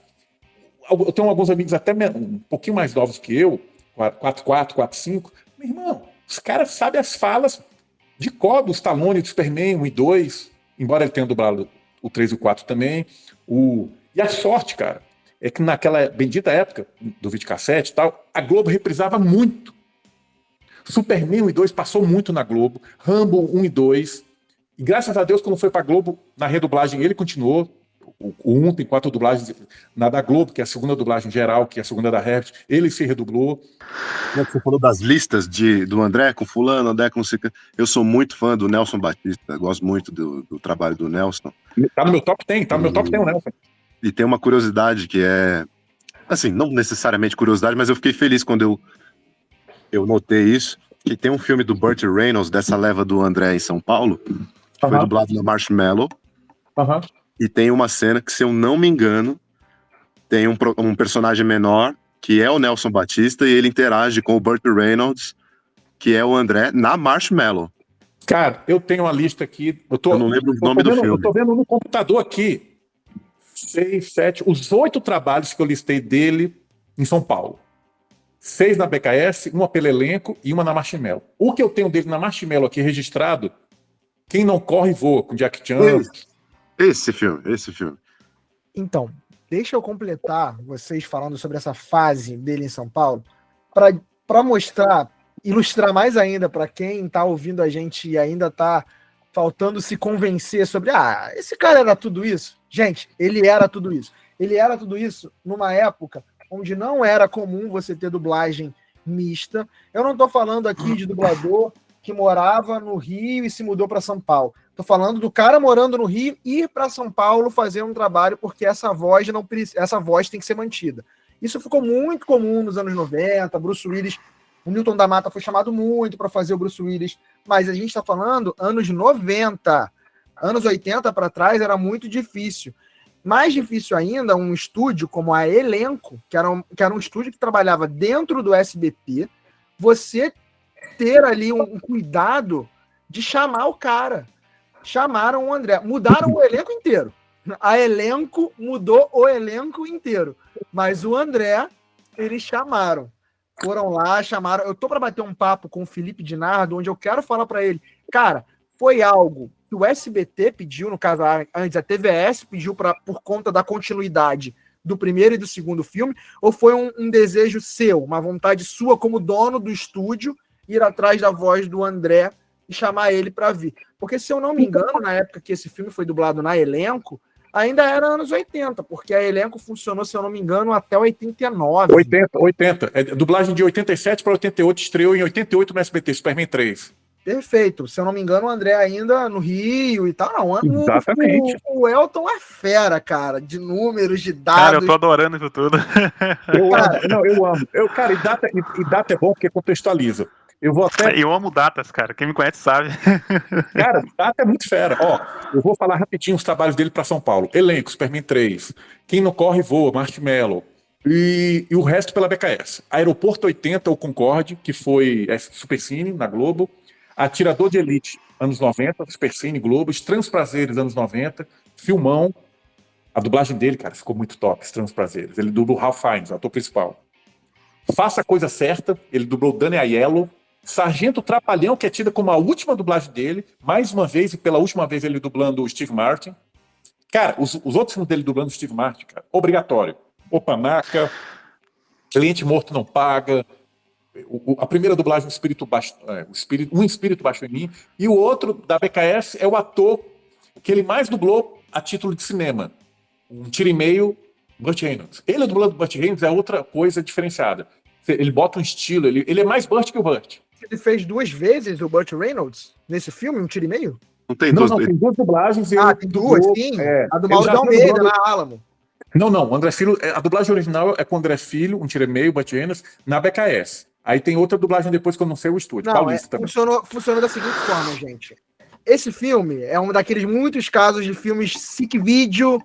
Eu tenho alguns amigos até um pouquinho mais novos que eu, 4'4", 4'5". Meu irmão, os caras sabem as falas de cor do Stallone, do Superman 1 e 2, embora ele tenha dublado o 3 e o 4 também. E a sorte, cara, é que naquela bendita época do videocassete e tal, a Globo reprisava muito. Superman 1 e 2 passou muito na Globo, Rambo 1 e 2, e graças a Deus, quando foi pra Globo, na redublagem ele continuou. O 1 tem 4 dublagens na da Globo, que é a segunda dublagem geral, que é a segunda da Herbert, ele se redublou. Você falou das listas do André com fulano, André com Cica. Eu sou muito fã do Nelson Batista, gosto muito do trabalho do Nelson. Tá no meu top 10, o Nelson. E tem uma curiosidade que é, assim, não necessariamente curiosidade, mas eu fiquei feliz quando eu notei isso, que tem um filme do Burt Reynolds, dessa leva do André em São Paulo, que foi dublado na Marshmallow, e tem uma cena que, se eu não me engano, tem um personagem menor, que é o Nelson Batista, e ele interage com o Burt Reynolds, que é o André, na Marshmallow. Cara, eu tenho uma lista aqui, eu não lembro o nome do filme. Eu tô vendo no computador aqui, 6, 7, os 8 trabalhos que eu listei dele em São Paulo. 6 na BKS, uma pelo elenco e uma na Marshmallow. O que eu tenho dele na Marshmallow aqui registrado, Quem Não Corre Voa, com Jack Chan. Esse filme. Então, deixa eu completar vocês falando sobre essa fase dele em São Paulo, para ilustrar mais ainda para quem está ouvindo a gente e ainda está faltando se convencer sobre, esse cara era tudo isso. Gente, ele era tudo isso. Ele era tudo isso numa época onde não era comum você ter dublagem mista. Eu não estou falando aqui de dublador que morava no Rio e se mudou para São Paulo. Estou falando do cara morando no Rio ir para São Paulo fazer um trabalho porque essa voz tem que ser mantida. Isso ficou muito comum nos anos 90, Bruce Willis, o Newton da Mata foi chamado muito para fazer o Bruce Willis, mas a gente está falando anos 90, anos 80 para trás era muito difícil. Mais difícil ainda, um estúdio como a Elenco, que era um estúdio que trabalhava dentro do SBT, você ter ali um cuidado de chamar o cara. Chamaram o André. Mudaram o elenco inteiro. A Elenco mudou o elenco inteiro. Mas o André, eles chamaram. Foram lá, chamaram. Eu tô para bater um papo com o Felipe Dinardo, onde eu quero falar para ele, cara, foi algo que o SBT pediu, no caso, antes a TVS pediu por conta da continuidade do primeiro e do segundo filme, ou foi um desejo seu, uma vontade sua como dono do estúdio, ir atrás da voz do André e chamar ele para vir? Porque, se eu não me engano, na época que esse filme foi dublado na Elenco, ainda era anos 80, porque a Elenco funcionou, se eu não me engano, até 89. 80. Dublagem de 87 para 88, estreou em 88 no SBT, Superman 3. Perfeito. Se eu não me engano, o André ainda no Rio e tal. Não, exatamente. O Elton é fera, cara, de números, de dados. Cara, eu tô adorando isso tudo. Eu amo. Cara, e data é bom porque contextualiza. Eu amo datas, cara. Quem me conhece sabe. Cara, data é muito fera. Ó, eu vou falar rapidinho os trabalhos dele para São Paulo. Elenco, Superman 3. Quem não corre voa, Marshmallow. E o resto pela BKS. Aeroporto 80, o Concorde, que foi Supercine na Globo. Atirador de Elite, anos 90, Supercine, Globo. Estranhos Prazeres, anos 90. Filmão. A dublagem dele, cara, ficou muito top, Estranhos Prazeres. Ele dublou Ralph Fiennes, ator principal. Faça a Coisa Certa, ele dublou Dani Aiello. Sargento Trapalhão, que é tida como a última dublagem dele, mais uma vez, e pela última vez ele dublando o Steve Martin. Cara, os outros filmes dele dublando o Steve Martin, cara, obrigatório. O Panaca, Cliente Morto Não Paga, a primeira dublagem, Um Espírito Baixo em Mim, e o outro, da BKS, é o ator que ele mais dublou a título de cinema. Um tiro e meio, Burt Reynolds. Ele dublando Burt Reynolds é outra coisa diferenciada. Ele bota um estilo, ele é mais Burt que o Burt. Ele fez 2 vezes o Burt Reynolds nesse filme, um tiro e meio? Não tem Não, tem 2 dublagens. Tem 2, sim. A do Mauro de Almeida, na Alamo. Não, André Filho, a dublagem original é com o André Filho, um tiro e meio, Burt Reynolds, na BKS. Aí tem outra dublagem depois que eu não sei o estúdio. Paulista também. Funcionou da seguinte forma, gente. Esse filme é um daqueles muitos casos de filmes Sick Video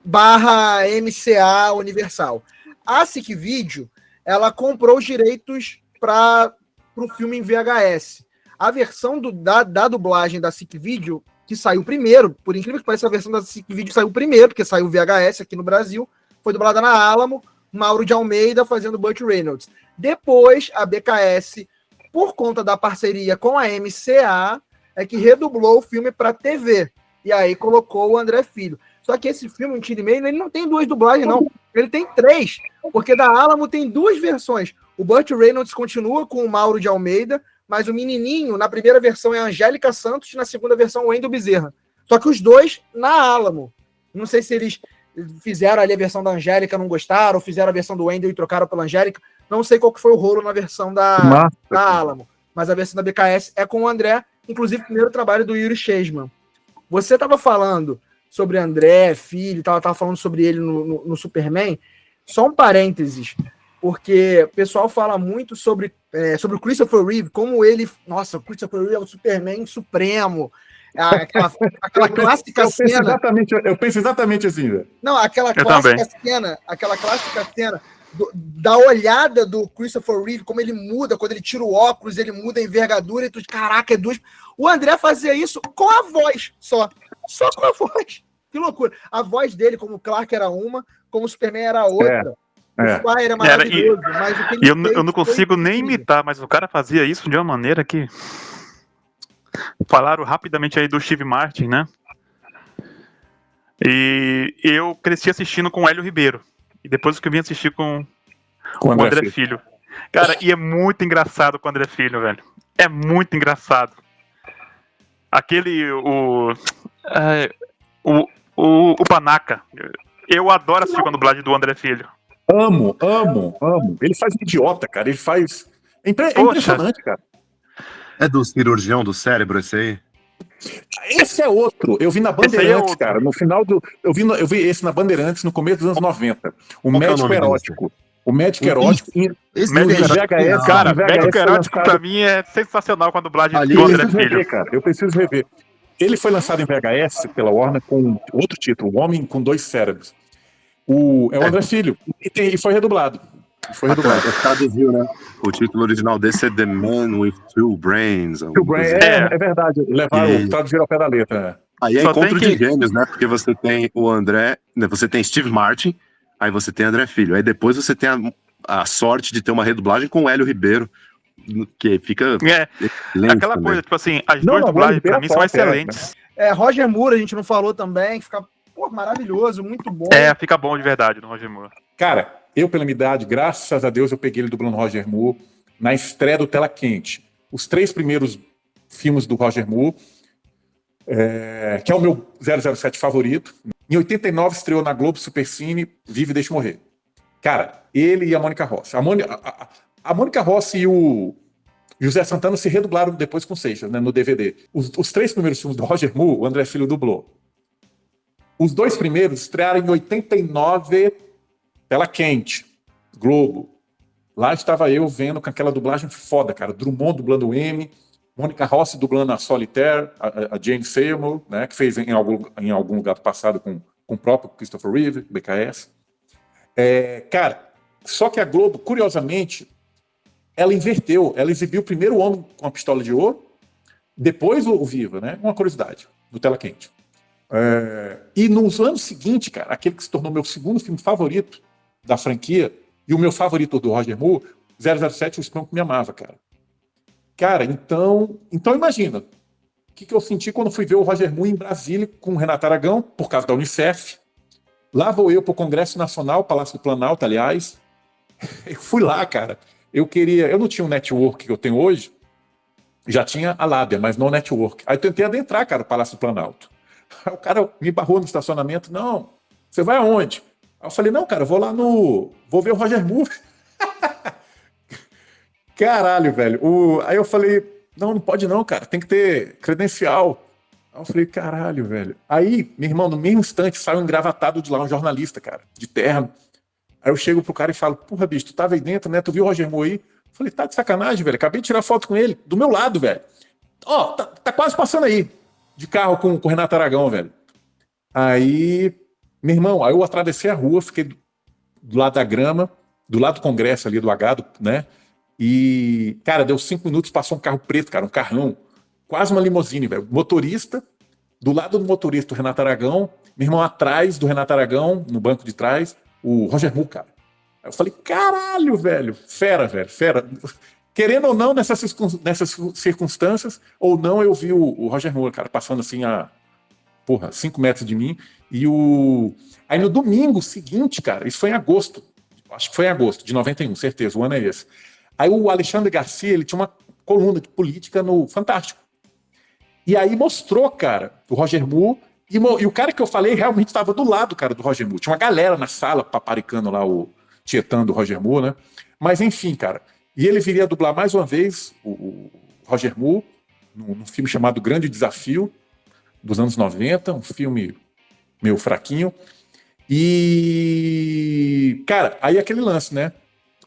/ MCA Universal. A Sick Video, ela comprou os direitos para o filme em VHS. A versão da dublagem da Sick Video, que saiu primeiro, por incrível que pareça, a versão da Sick Video saiu primeiro, porque saiu VHS aqui no Brasil, foi dublada na Alamo, Mauro de Almeida fazendo Burt Reynolds. Depois, a BKS, por conta da parceria com a MCA, é que redublou o filme para TV. E aí colocou o André Filho. Só que esse filme, Um Tiro e Meio, ele não tem 2 dublagens, não. Ele tem 3, porque da Alamo tem 2 versões. O Burt Reynolds continua com o Mauro de Almeida, mas o menininho, na primeira versão, é a Angélica Santos, na segunda versão, o Wendel Bezerra. Só que os 2 na Alamo. Não sei se eles fizeram ali a versão da Angélica, não gostaram, ou fizeram a versão do Wendel e trocaram pela Angélica. Não sei qual que foi o rolo na versão da Alamo. Mas a versão da BKS é com o André, inclusive o primeiro trabalho do Yuri Scheisman. Você estava falando sobre André, Filho, tava falando sobre ele no Superman. Só um parênteses, porque o pessoal fala muito sobre o Christopher Reeve, como ele... Nossa, o Christopher Reeve é o Superman supremo. Aquela clássica cena... Eu penso exatamente assim, velho. Não, aquela clássica cena da olhada do Christopher Reeve, como ele muda, quando ele tira o óculos, ele muda a envergadura e tudo. Caraca, é 2... O André fazia isso com a voz só com a voz. Que loucura. A voz dele, como o Clark era uma, como o Superman era outra. O Fire é maravilhoso. Mas o que ele eu não consigo nem imitar, mas o cara fazia isso de uma maneira que... Falaram rapidamente aí do Steve Martin, né? E eu cresci assistindo com o Hélio Ribeiro. E depois que eu vim assistir com o André Filho. Cara, e é muito engraçado com o André Filho, velho. É muito engraçado. O Panaca. Eu adoro assistir com a dublagem do André Filho. Amo. Ele faz um idiota, cara. Ele faz... É impressionante, cara. É do cirurgião do cérebro esse aí? Esse é outro. Eu vi na Bandeirantes, cara. No final do... Eu vi esse na Bandeirantes no começo dos anos 90. O Médico Erótico. O Médico Erótico. VHS. Cara, Médico Erótico pra mim é sensacional com a dublagem do André Filho. Eu preciso rever. ele foi lançado em VHS pela Warner com outro título, O Homem com Dois Cérebros. É o André Filho. E foi redublado. Traduziu, né? O título original desse é The Man with Two Brains. Two Brains, é verdade. Traduziram ao pé da letra. Aí é encontro de gênios, né? Porque você tem o André, você tem Steve Martin, aí você tem André Filho. Aí depois você tem a sorte de ter uma redublagem com o Hélio Ribeiro, que fica aquela também. Coisa, tipo assim, as duas dublagens pra mim são excelentes. Roger Moore, a gente não falou também, fica maravilhoso, muito bom. Fica bom de verdade no Roger Moore. Cara, eu pela minha idade, graças a Deus, eu peguei ele dublando Roger Moore na estreia do Tela Quente. Os 3 primeiros filmes do Roger Moore, que é o meu 007 favorito. Em 89 estreou na Globo Supercine Vive e Deixe Morrer. Cara, ele e a Mônica Rossi. A Mônica Rossi e o José Santana se redublaram depois com Seixas, né, no DVD. Os 3 primeiros filmes do Roger Moore, o André Filho dublou. Os 2 primeiros estrearam em 89, Tela Quente, Globo. Lá estava eu vendo com aquela dublagem foda, cara. Drummond dublando o M, Mônica Rossi dublando a Solitaire, a Jane Seymour, né, que fez em algum lugar do passado com o próprio Christopher Reeve, BKS. Cara, só que a Globo, curiosamente, ela inverteu. Ela exibiu primeiro o Homem com a Pistola de Ouro, depois o Viva, né? Uma curiosidade do Tela Quente. E nos anos seguintes, cara, aquele que se tornou meu segundo filme favorito da franquia e o meu favorito do Roger Moore, 007, O Espião que Me Amava, cara. Cara, então imagina o que eu senti quando fui ver o Roger Moore em Brasília com o Renato Aragão, por causa da Unicef. Lá vou eu para o Congresso Nacional, Palácio do Planalto, aliás. Eu fui lá, cara. Eu não tinha um network que eu tenho hoje, já tinha a Lábia, mas não o network. Aí eu tentei adentrar, cara, o Palácio do Planalto. Aí o cara me barrou no estacionamento. Não, você vai aonde? Aí eu falei, não, cara, vou ver o Roger Moore. Caralho, velho. Aí eu falei, não pode não, cara, tem que ter credencial. Aí eu falei, caralho, velho. Aí, meu irmão, no mesmo instante, sai um engravatado de lá, um jornalista, cara, de terno. Aí eu chego pro cara e falo, porra, bicho, tu tava aí dentro, né? Tu viu o Roger Moore aí? Eu falei, tá de sacanagem, velho. Acabei de tirar foto com ele, do meu lado, velho. Tá quase passando aí, de carro com o Renato Aragão, velho. Aí, meu irmão, aí eu atravessei a rua, fiquei do lado da grama, do lado do Congresso ali, do Agado, né? E, cara, deu 5 minutos, passou um carro preto, cara, um carrão, quase uma limusine, velho. Motorista, do lado do motorista, o Renato Aragão, meu irmão atrás do Renato Aragão, no banco de trás, o Roger Moore, cara. Aí eu falei, caralho, velho, fera, velho, fera. Querendo ou não, nessas circunstâncias, ou não, eu vi o Roger Moore, cara, passando assim a 5 metros de mim. Aí no domingo seguinte, cara, isso foi em agosto, acho que foi em agosto de 91, certeza, o ano é esse. Aí o Alexandre Garcia, ele tinha uma coluna de política no Fantástico. E aí mostrou, cara, o Roger Moore, e o cara que eu falei realmente estava do lado, cara, do Roger Moore. Tinha uma galera na sala paparicando lá, tietando o Roger Moore, né? Mas enfim, cara. E ele viria a dublar mais uma vez o Roger Moore, num filme chamado Grande Desafio, dos anos 90, um filme meio fraquinho. E, cara, aí aquele lance, né?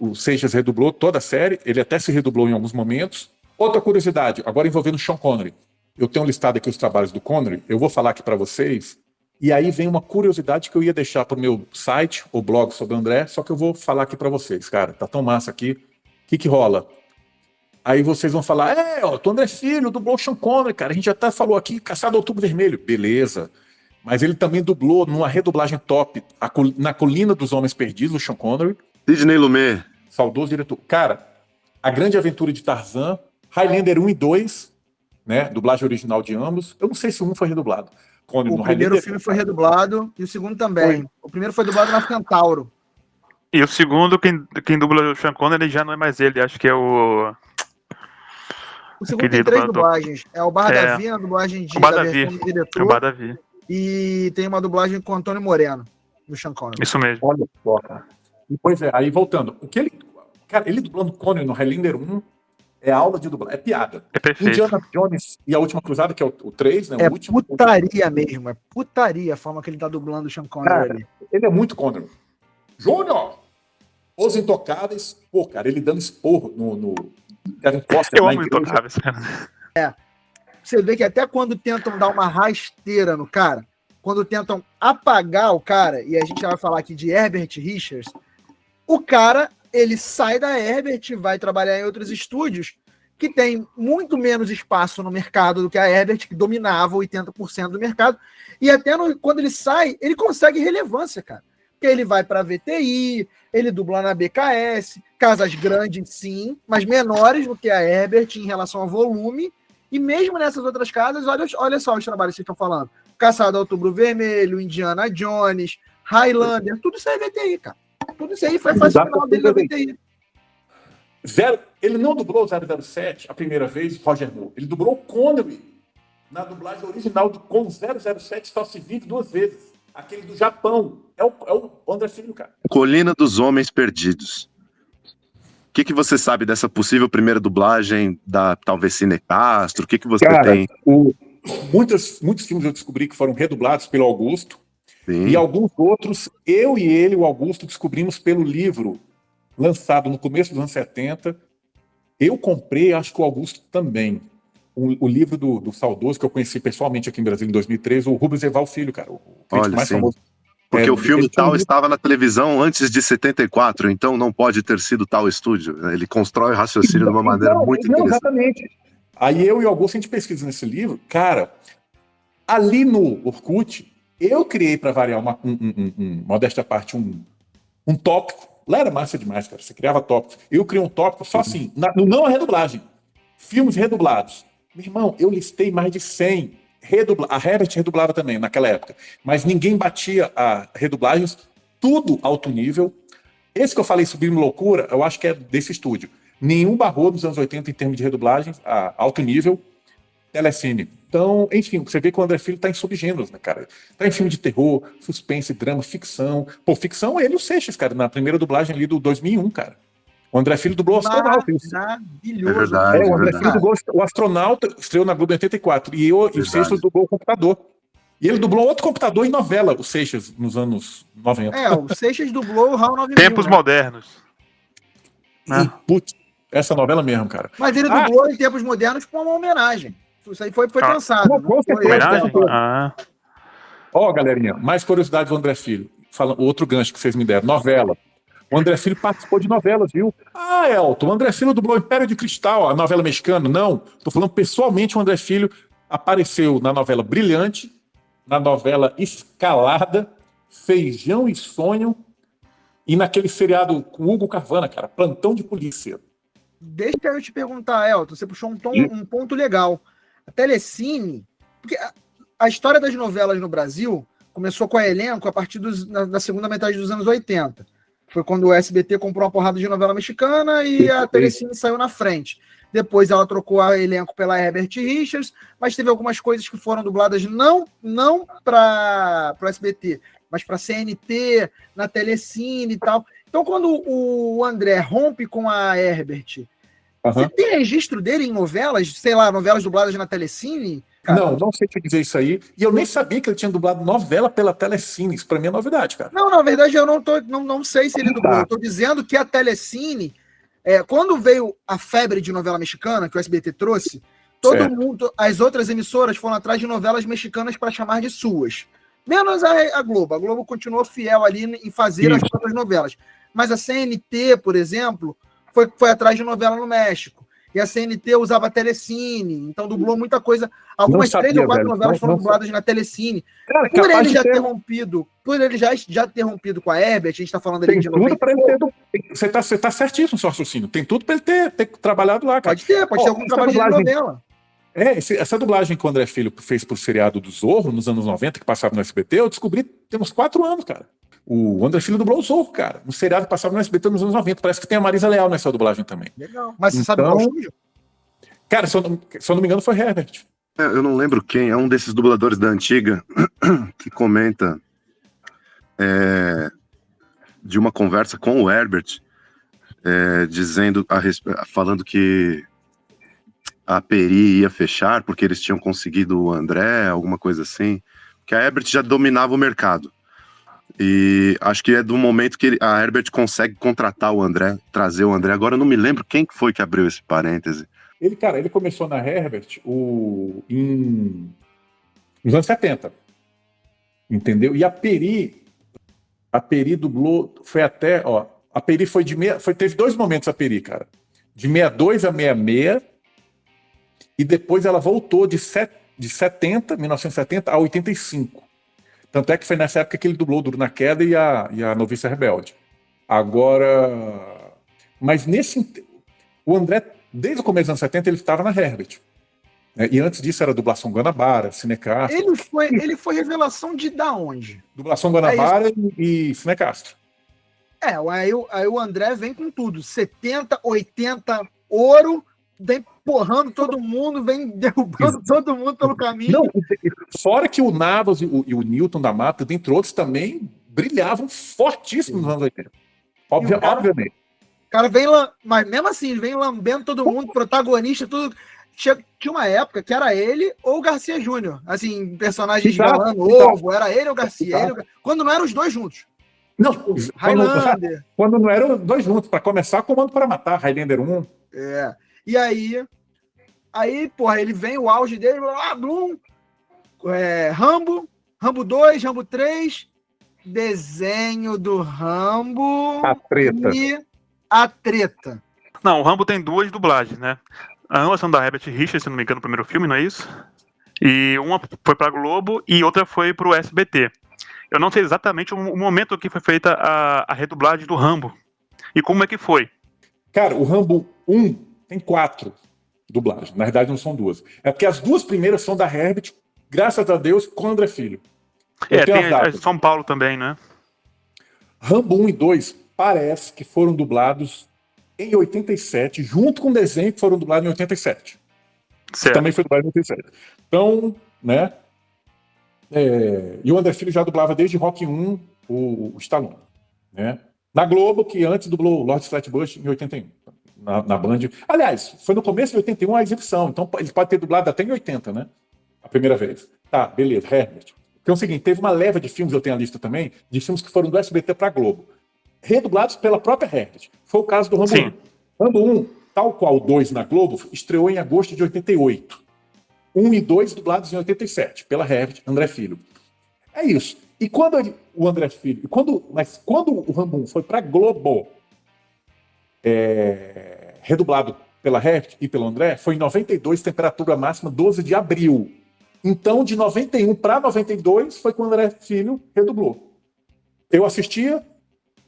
O Seixas redublou toda a série, ele até se redublou em alguns momentos. Outra curiosidade, agora envolvendo Sean Connery. Eu tenho listado aqui os trabalhos do Connery, eu vou falar aqui para vocês, e aí vem uma curiosidade que eu ia deixar para o meu site, ou blog sobre o André, só que eu vou falar aqui para vocês, cara, tá tão massa aqui. O que rola? Aí vocês vão falar, tu André Filho dublou o Sean Connery, cara, a gente já até falou aqui, Caçado ao Outubro Vermelho. Beleza, mas ele também dublou numa redublagem top, na Colina dos Homens Perdidos, o Sean Connery. Sidney Lumet. Saudoso diretor. Cara, A Grande Aventura de Tarzan, Highlander 1 e 2, né? Dublagem original de ambos. Eu não sei se o 1 foi redublado. O primeiro filme foi redublado e o segundo também. Foi. O primeiro foi dublado na Centauro. E o segundo, quem dubla o Sean Connery já não é mais ele, acho que é o... O segundo tem 3 dublagens. É o Barra da Via, a dublagem de da versão do diretor. É o Barra da Via. E tem uma dublagem com o Antônio Moreno, do Sean Connery. Isso mesmo. Olha só, cara. E, pois é, aí voltando. Cara, ele dublando Connery no Highlander 1 é aula de dublagem, é piada. É perfeito. Indiana Jones e a Última Cruzada, que é o 3, né? É o último, putaria mesmo, é putaria a forma que ele tá dublando o Sean Connery cara, ali. Ele é muito Connery. Júnior! Os Intocáveis, cara, ele dando esporro no Kevin Costner. Eu amo Intocáveis, cara. você vê que até quando tentam dar uma rasteira no cara, quando tentam apagar o cara, e a gente vai falar aqui de Herbert Richards, o cara, ele sai da Herbert, vai trabalhar em outros estúdios que tem muito menos espaço no mercado do que a Herbert, que dominava 80% do mercado, e até quando ele sai, ele consegue relevância, cara. Porque ele vai para a VTI, ele dubla na BKS, casas grandes sim, mas menores do que a Herbert em relação ao volume, e mesmo nessas outras casas, olha só os trabalhos que vocês estão falando. Caçado Outubro Vermelho, Indiana Jones, Highlander, tudo isso é VTI, cara. Tudo isso aí foi fácil final dele na VTI. Ele não dublou o 007 a primeira vez, Roger Moore. Ele dublou o Connery na dublagem original com 007 só se vive 2 vezes. Aquele do Japão. É o André Filho, cara. Colina dos Homens Perdidos. O que você sabe dessa possível primeira dublagem da talvez Cine Castro? O que você tem? Muitos filmes eu descobri que foram redublados pelo Augusto. Sim. E alguns outros, eu e ele, o Augusto, descobrimos pelo livro lançado no começo dos anos 70. Eu comprei, acho que o Augusto também, o livro do saudoso, que eu conheci pessoalmente aqui em Brasília em 2013, o Rubens Eval Filho, cara, o crítico mais famoso. Porque o filme tal estava na televisão antes de 74, então não pode ter sido tal estúdio. Ele constrói o raciocínio de uma maneira muito interessante. Exatamente. Aí eu e o Augusto, a gente pesquisa nesse livro. Cara, ali no Orkut, eu criei, para variar, modéstia à parte, um tópico. Lá era massa demais, cara. Você criava tópicos. Eu criei um tópico só assim, não a redublagem. Filmes redublados. Meu irmão, eu listei mais de 100. A Herbert redublava também, naquela época. Mas ninguém batia a redublagens. Tudo alto nível. Esse que eu falei, Sublime Loucura, eu acho que é desse estúdio. Nenhum barrou nos anos 80 em termos de redublagens, a alto nível. Telecine. Então, enfim, você vê que o André Filho tá em subgêneros, né, cara? Tá em filme de terror, suspense, drama, ficção. Pô, ficção, ele e o Seixas, cara, na primeira dublagem ali do 2001, cara. O André Filho dublou o Astronauta. Maravilhoso. É verdade, o André Filho dublou o Astronauta, estreou na Globo em 84. E o Seixas dublou o Computador. E ele dublou outro computador em novela, o Seixas, nos anos 90. O Seixas dublou o HAL 9000. Tempos modernos. E, putz, essa novela mesmo, cara. Mas ele dublou em Tempos Modernos com uma homenagem. Isso aí foi pensado. Homenagem? Ó, galerinha, mais curiosidade do André Filho. Outro gancho que vocês me deram, novela. O André Filho participou de novelas, viu? Elton, o André Filho dublou Império de Cristal, a novela mexicana. Não, tô falando pessoalmente, o André Filho apareceu na novela Brilhante, na novela Escalada, Feijão e Sonho, e naquele seriado com Hugo Carvana, cara, Plantão de Polícia. Deixa eu te perguntar, Elton, você puxou um ponto legal. A Telecine, porque a história das novelas no Brasil começou com a elenco a partir da segunda metade dos anos 80. Foi quando o SBT comprou uma porrada de novela mexicana e a Telecine saiu na frente. Depois ela trocou a elenco pela Herbert Richards, mas teve algumas coisas que foram dubladas não para o SBT, mas para a CNT, na Telecine e tal. Então, quando o André rompe com a Herbert, você tem registro dele em novelas, sei lá, novelas dubladas na Telecine? Cara? Não sei te dizer isso aí. E eu nem sabia que ele tinha dublado novela pela Telecine. Isso pra mim é novidade, cara. Não, na verdade eu não sei se ele dublou. Eu tô dizendo que a Telecine, quando veio a febre de novela mexicana, que o SBT trouxe, todo mundo, as outras emissoras foram atrás de novelas mexicanas para chamar de suas. Menos a Globo. A Globo continuou fiel ali em fazer as próprias novelas. Mas a CNT, por exemplo, foi atrás de novela no México. E a CNT usava a Telecine, então dublou muita coisa. Algumas 3 ou 4 novelas foram dubladas na Telecine. Cara, por ele já ter rompido, ter rompido com a Herbert, a gente está falando ali de tudo para ele ter. Você tá certíssimo no seu raciocínio. Tem tudo para ele ter trabalhado lá, cara. Pode ter algum trabalho de novela. Essa dublagem que o André Filho fez pro seriado do Zorro, nos anos 90, que passava no SBT, eu descobri tem uns 4 anos, cara. O André Filho dublou o Zorro, cara. Um seriado que passava no SBT nos anos 90. Parece que tem a Marisa Leal nessa dublagem também. Legal. Mas você sabe qual estúdio? Cara, se eu não me engano, foi Herbert. Eu não lembro quem. É um desses dubladores da antiga que comenta de uma conversa com o Herbert, falando que a Peri ia fechar porque eles tinham conseguido o André, alguma coisa assim. Que a Herbert já dominava o mercado. E acho que é do momento que a Herbert consegue contratar o André, trazer o André. Agora eu não me lembro quem foi que abriu esse parêntese. Ele começou na Herbert nos anos 70. Entendeu? E a Peri dublou, foi até, ó, a Peri teve 2 momentos a Peri, cara. De 62 a 66, e depois ela voltou de 1970 a 85. Tanto é que foi nessa época que ele dublou Duro na Queda e a Noviça Rebelde. Agora, mas o André, desde o começo dos anos 70, ele estava na Herbert. Né? E antes disso era dublação Guanabara, Cinecastro. Ele foi revelação de da onde? Dublação Guanabara e Cinecastro. Aí o André vem com tudo. 70, 80, ouro, vem porrando todo mundo, vem derrubando todo mundo pelo caminho. Não, fora que o Navas e o Newton da Mata, dentre outros, também brilhavam fortíssimos nos anos 80. Obviamente. O cara vem, mas mesmo assim, ele vem lambendo todo mundo, protagonista, tudo. Tinha uma época que era ele ou o Garcia Júnior. Assim, personagens galã novo, era ele ou o Garcia. Quando não eram os dois juntos. Não, Highlander. Quando não eram os dois juntos, para começar, Comando para Matar, Highlander 1. E aí, porra, ele vem, o auge dele, Bloom, Rambo 2, Rambo 3, desenho do Rambo e a treta. Não, o Rambo tem 2 dublagens, né? Ambas são da Herbert Richards, se não me engano, no primeiro filme, não é isso? E uma foi pra Globo e outra foi pro SBT. Eu não sei exatamente o momento que foi feita a redublagem do Rambo. E como é que foi? Cara, o Rambo 1 tem 4 dublagens. Na verdade, não são 2. É porque as 2 primeiras são da Herbert, graças a Deus, com André Filho. Tem a São Paulo também, né? Rambo 1 e 2 parece que foram dublados em 87, junto com o desenho que foram dublados em 87. Certo. Também foi dublado em 87. Então, né? E o André Filho já dublava desde Rock 1 o Stallone. Né? Na Globo, que antes dublou Lord Flatbush em 81. Na Band. Aliás, foi no começo de 81 a exibição. Então ele pode ter dublado até em 80, né? A primeira vez. Tá, beleza, Herbert. Então é o seguinte, teve uma leva de filmes, eu tenho a lista também, de filmes que foram do SBT para Globo. Redublados pela própria Herbert. Foi o caso do Rambo 1. Rambo 1, tal qual o 2 na Globo, estreou em agosto de 88. 1 e 2 dublados em 87, pela Herbert, André Filho. É isso. E quando o André Filho... Mas quando o Rambo 1 foi para Globo, redublado pela Herbert e pelo André, foi em 92, temperatura máxima 12 de abril. Então, de 91 para 92, foi quando o André Filho redublou. Eu assistia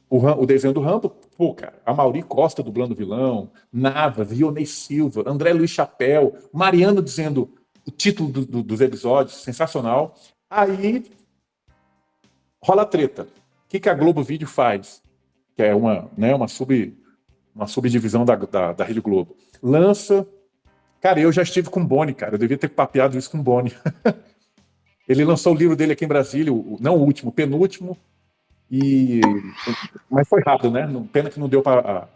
o desenho do Rambo, pô, cara, a Mauri Costa dublando o vilão, Navas, Rionei Silva, André Luiz Chapéu, Mariano dizendo o título dos episódios, sensacional. Aí rola a treta. O que a Globo Vídeo faz? Que é uma subdivisão da Rede Globo. Lança... Cara, eu já estive com o Boni, cara. Eu devia ter papeado isso com o Boni. Ele lançou o livro dele aqui em Brasília, não o último, o penúltimo. Mas foi rápido, né? Pena que não deu para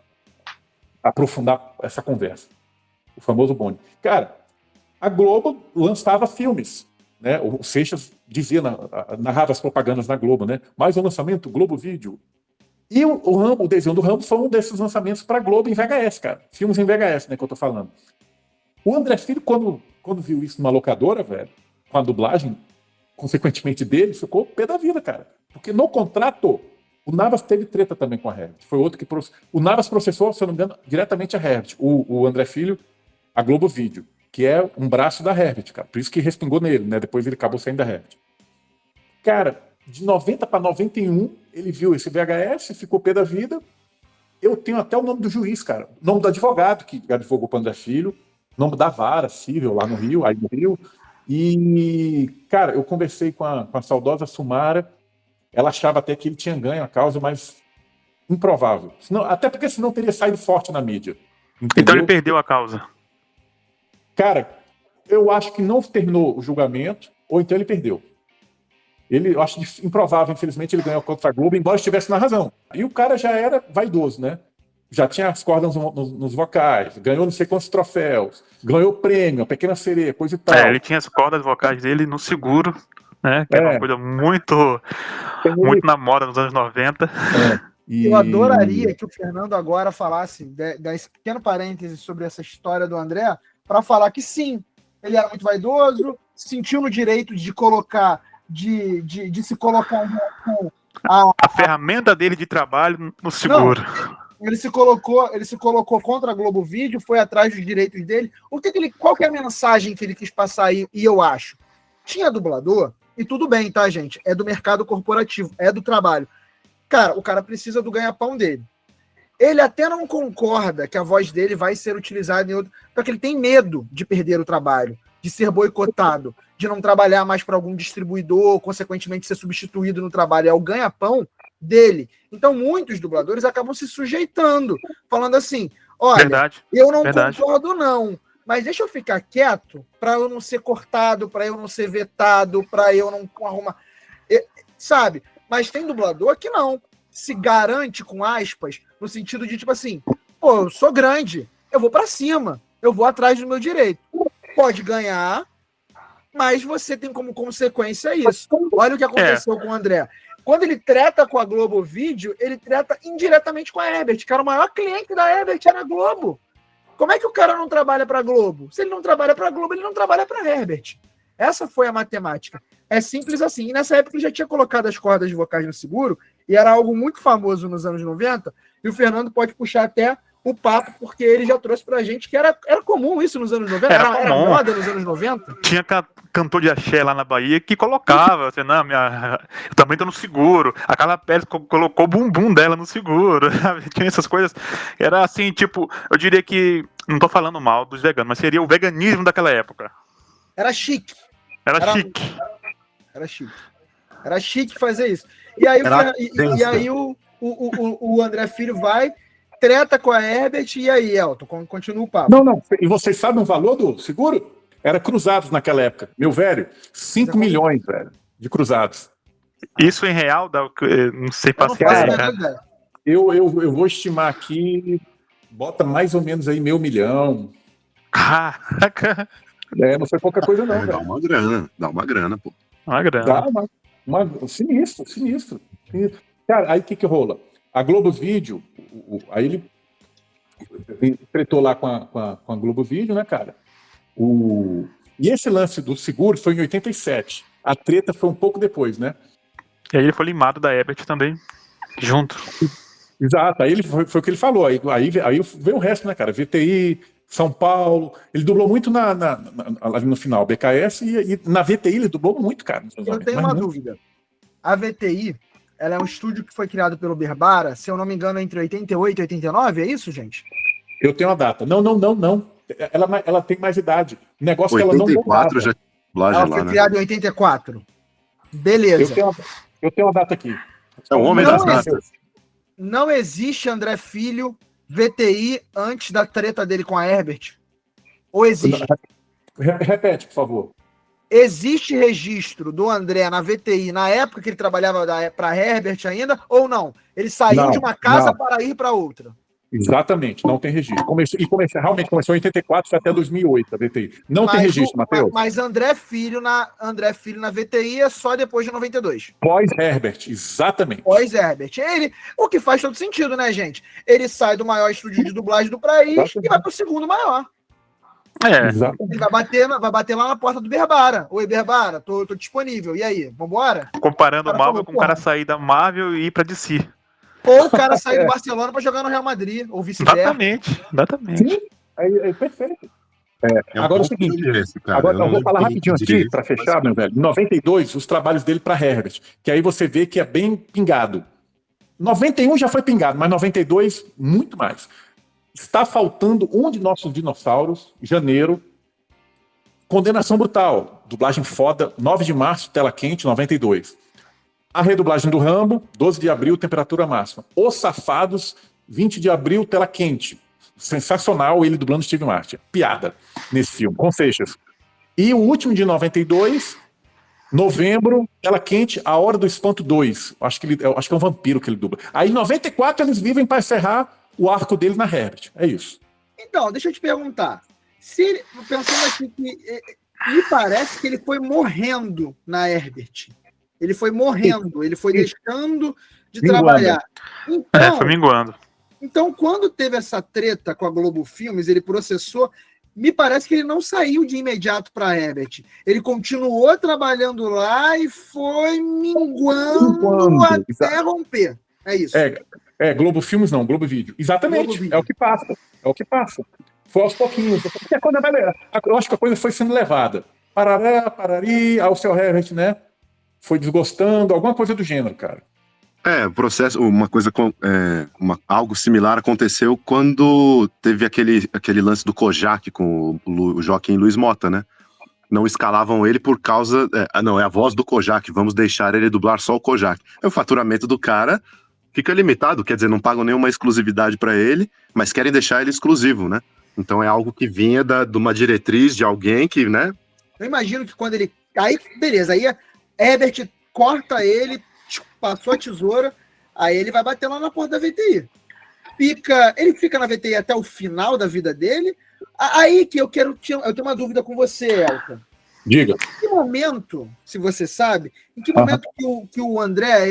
aprofundar essa conversa. O famoso Boni. Cara, a Globo lançava filmes. Né? O Seixas dizia, narrava as propagandas na Globo, né? Mais um lançamento, Globo Vídeo. E o desenho do Rambo foi um desses lançamentos para a Globo em VHS, cara. Filmes em VHS, né, que eu tô falando. O André Filho, quando viu isso numa locadora, velho, com a dublagem, consequentemente dele, ficou pé da vida, cara. Porque no contrato, o Navas teve treta também com a Herbert. Foi outro que... O Navas processou, se eu não me engano, diretamente a Herbert. O André Filho, a Globo Vídeo, que é um braço da Herbert, cara. Por isso que respingou nele, né? Depois ele acabou saindo da Herbert. Cara, de 90 para 91, ele viu esse VHS, ficou pé da vida. Eu tenho até o nome do juiz, cara. O nome do advogado que advogou para o André Filho. O nome da vara civil lá no Rio, aí no Rio. E, cara, eu conversei com a saudosa Sumara. Ela achava até que ele tinha ganho a causa, mas improvável. Até porque senão teria saído forte na mídia. Entendeu? Então ele perdeu a causa. Cara, eu acho que não terminou o julgamento, ou então ele perdeu. Eu acho improvável, infelizmente, ele ganhou contra a Globo, embora estivesse na razão. E o cara já era vaidoso, né? Já tinha as cordas nos vocais, ganhou não sei quantos troféus, ganhou prêmio, a Pequena Sereia, coisa e tal. Ele tinha as cordas vocais dele no seguro, né? Que era uma coisa muito na moda nos anos 90. Eu adoraria que o Fernando agora falasse, desse pequeno parêntese sobre essa história do André, para falar que sim, ele era muito vaidoso, sentiu no direito de colocar, de se colocar A ferramenta dele de trabalho no seguro. Ele se colocou contra a Globo Vídeo, foi atrás dos direitos dele. Qual que é a mensagem que ele quis passar aí? E eu acho, tinha dublador, e tudo bem, tá, gente? É do mercado corporativo, é do trabalho. Cara, o cara precisa do ganha-pão dele. Ele até não concorda que a voz dele vai ser utilizada em outro... Porque ele tem medo de perder o trabalho, de ser boicotado, de não trabalhar mais para algum distribuidor, consequentemente ser substituído no trabalho. É o ganha-pão dele. Então, muitos dubladores acabam se sujeitando, falando assim, olha, Verdade. eu não Verdade. concordo não, mas deixa eu ficar quieto para eu não ser cortado, para eu não ser vetado, para eu não arrumar... Sabe? Mas tem dublador que não. Se garante, com aspas, no sentido de, tipo assim, pô, eu sou grande, eu vou para cima, eu vou atrás do meu direito. Pode ganhar, mas você tem como consequência isso. Olha o que aconteceu com o André. Quando ele treta com a Globo Vídeo, ele treta indiretamente com a Herbert, que era o maior cliente da Herbert, era a Globo. Como é que o cara não trabalha para a Globo? Se ele não trabalha para a Globo, ele não trabalha para a Herbert. Essa foi a matemática. É simples assim. E nessa época ele já tinha colocado as cordas vocais no seguro, e era algo muito famoso nos anos 90, e o Fernando pode puxar até o papo, porque ele já trouxe pra gente que era comum isso nos anos 90, era moda nos anos 90. Tinha cantor de axé lá na Bahia que colocava, assim, não, eu também tô no seguro. A Carla Pérez colocou o bumbum dela no seguro, sabe? Tinha essas coisas. Era assim, tipo, eu diria que, não tô falando mal dos veganos, mas seria o veganismo daquela época. Era chique. Era chique. Era chique. Era chique fazer isso. E aí, o André Filho vai, treta com a Herbert, e aí, Elton, continua o papo. Não. E vocês sabem o valor do seguro? Era cruzados naquela época. Meu velho, 5 milhões, velho, de cruzados. Isso em real, não sei Eu não passar. faço a menor ideia. Eu vou estimar aqui, bota mais ou menos aí $500 mil. Caraca. Não foi pouca coisa não, Dá velho. uma grana, pô. Uma grana. Dá sinistro. Cara, aí o que rola? A Globo Vídeo, aí ele tretou lá com a Globo Vídeo, né, cara? E esse lance do seguro foi em 87. A treta foi um pouco depois, né? E aí ele foi limado da Herbert também, junto. Exato, aí foi o que ele falou. Aí veio o resto, né, cara? VTI, São Paulo. Ele dublou muito ali no final, BKS, e na VTI ele dublou muito, cara. Eu tenho uma dúvida. A VTI, ela é um estúdio que foi criado pelo Berbara, se eu não me engano, entre 88 e 89, é isso, gente? Eu tenho a data. Não. Ela tem mais idade. O negócio que ela não 84 já dublagem ela lá, foi né? criada em 84. Beleza. Eu tenho a data aqui. É o homem das datas. Não existe André Filho VTI antes da treta dele com a Herbert? Ou existe? Repete, por favor. Existe registro do André na VTI na época que ele trabalhava para Herbert ainda, ou não? Ele saiu de uma casa para ir para outra. Exatamente, não tem registro. Realmente começou em 84, foi até 2008 a VTI. Não tem registro, Matheus. Mas André Filho na VTI é só depois de 92. Pós-Herbert, exatamente. Pós-Herbert. O que faz todo sentido, né, gente? Ele sai do maior estúdio de dublagem do país e vai para o segundo maior. Ele vai bater lá na porta do Berbara. Oi, Berbara, tô disponível. E aí, vambora? Comparando o Marvel com o cara sair da Marvel e ir pra DC. Ou o cara sair do Barcelona para jogar no Real Madrid, ou vice-versa. Exatamente. Sim, é perfeito. Agora é o seguinte, agora eu vou falar rapidinho aqui, para fechar, meu velho. Em 92, os trabalhos dele para Herbert, que aí você vê que é bem pingado. 91 já foi pingado, mas 92, muito mais. Está faltando um de nossos dinossauros, janeiro, Condenação Brutal, dublagem foda, 9 de março, tela quente, 92. A redublagem do Rambo, 12 de abril, temperatura máxima. Os Safados, 20 de abril, tela quente. Sensacional, ele dublando Steve Martin. Piada nesse filme, com Seixas. E o último de 92, novembro, tela quente, A Hora do Espanto 2. Acho que é um vampiro que ele dubla. Aí em 94 eles vivem para encerrar o arco dele na Herbert. É isso. Então, deixa eu te perguntar. Pensando aqui que me parece que ele foi morrendo na Herbert. Ele foi morrendo, ele foi deixando de trabalhar. Então, foi minguando. Então, quando teve essa treta com a Globo Filmes, ele processou. me parece que ele não saiu de imediato para Herbert. Ele continuou trabalhando lá e foi minguando até romper. É isso. Globo Filmes não, Globo Vídeo. Exatamente, Globo é o que passa. É o que passa. Foi aos pouquinhos. Eu acho que a coisa foi sendo levada. Parará, parari, ao seu Herbert, né? Foi desgostando, alguma coisa do gênero, cara. O processo, algo similar aconteceu quando teve aquele lance do Kojak com o Joaquim Luiz Mota, né? Não escalavam ele por causa... é a voz do Kojak, vamos deixar ele dublar só o Kojak. O faturamento do cara fica limitado, quer dizer, não pagam nenhuma exclusividade para ele, mas querem deixar ele exclusivo, né? Então é algo que vinha de uma diretriz de alguém que, né? Eu imagino que quando ele... Aí, beleza, aí Herbert corta ele, passou a tesoura, aí ele vai bater lá na porta da VTI. Ele fica na VTI até o final da vida dele. Aí que eu tenho uma dúvida com você, Elton. Diga. Em que momento, se você sabe, em que momento que o André,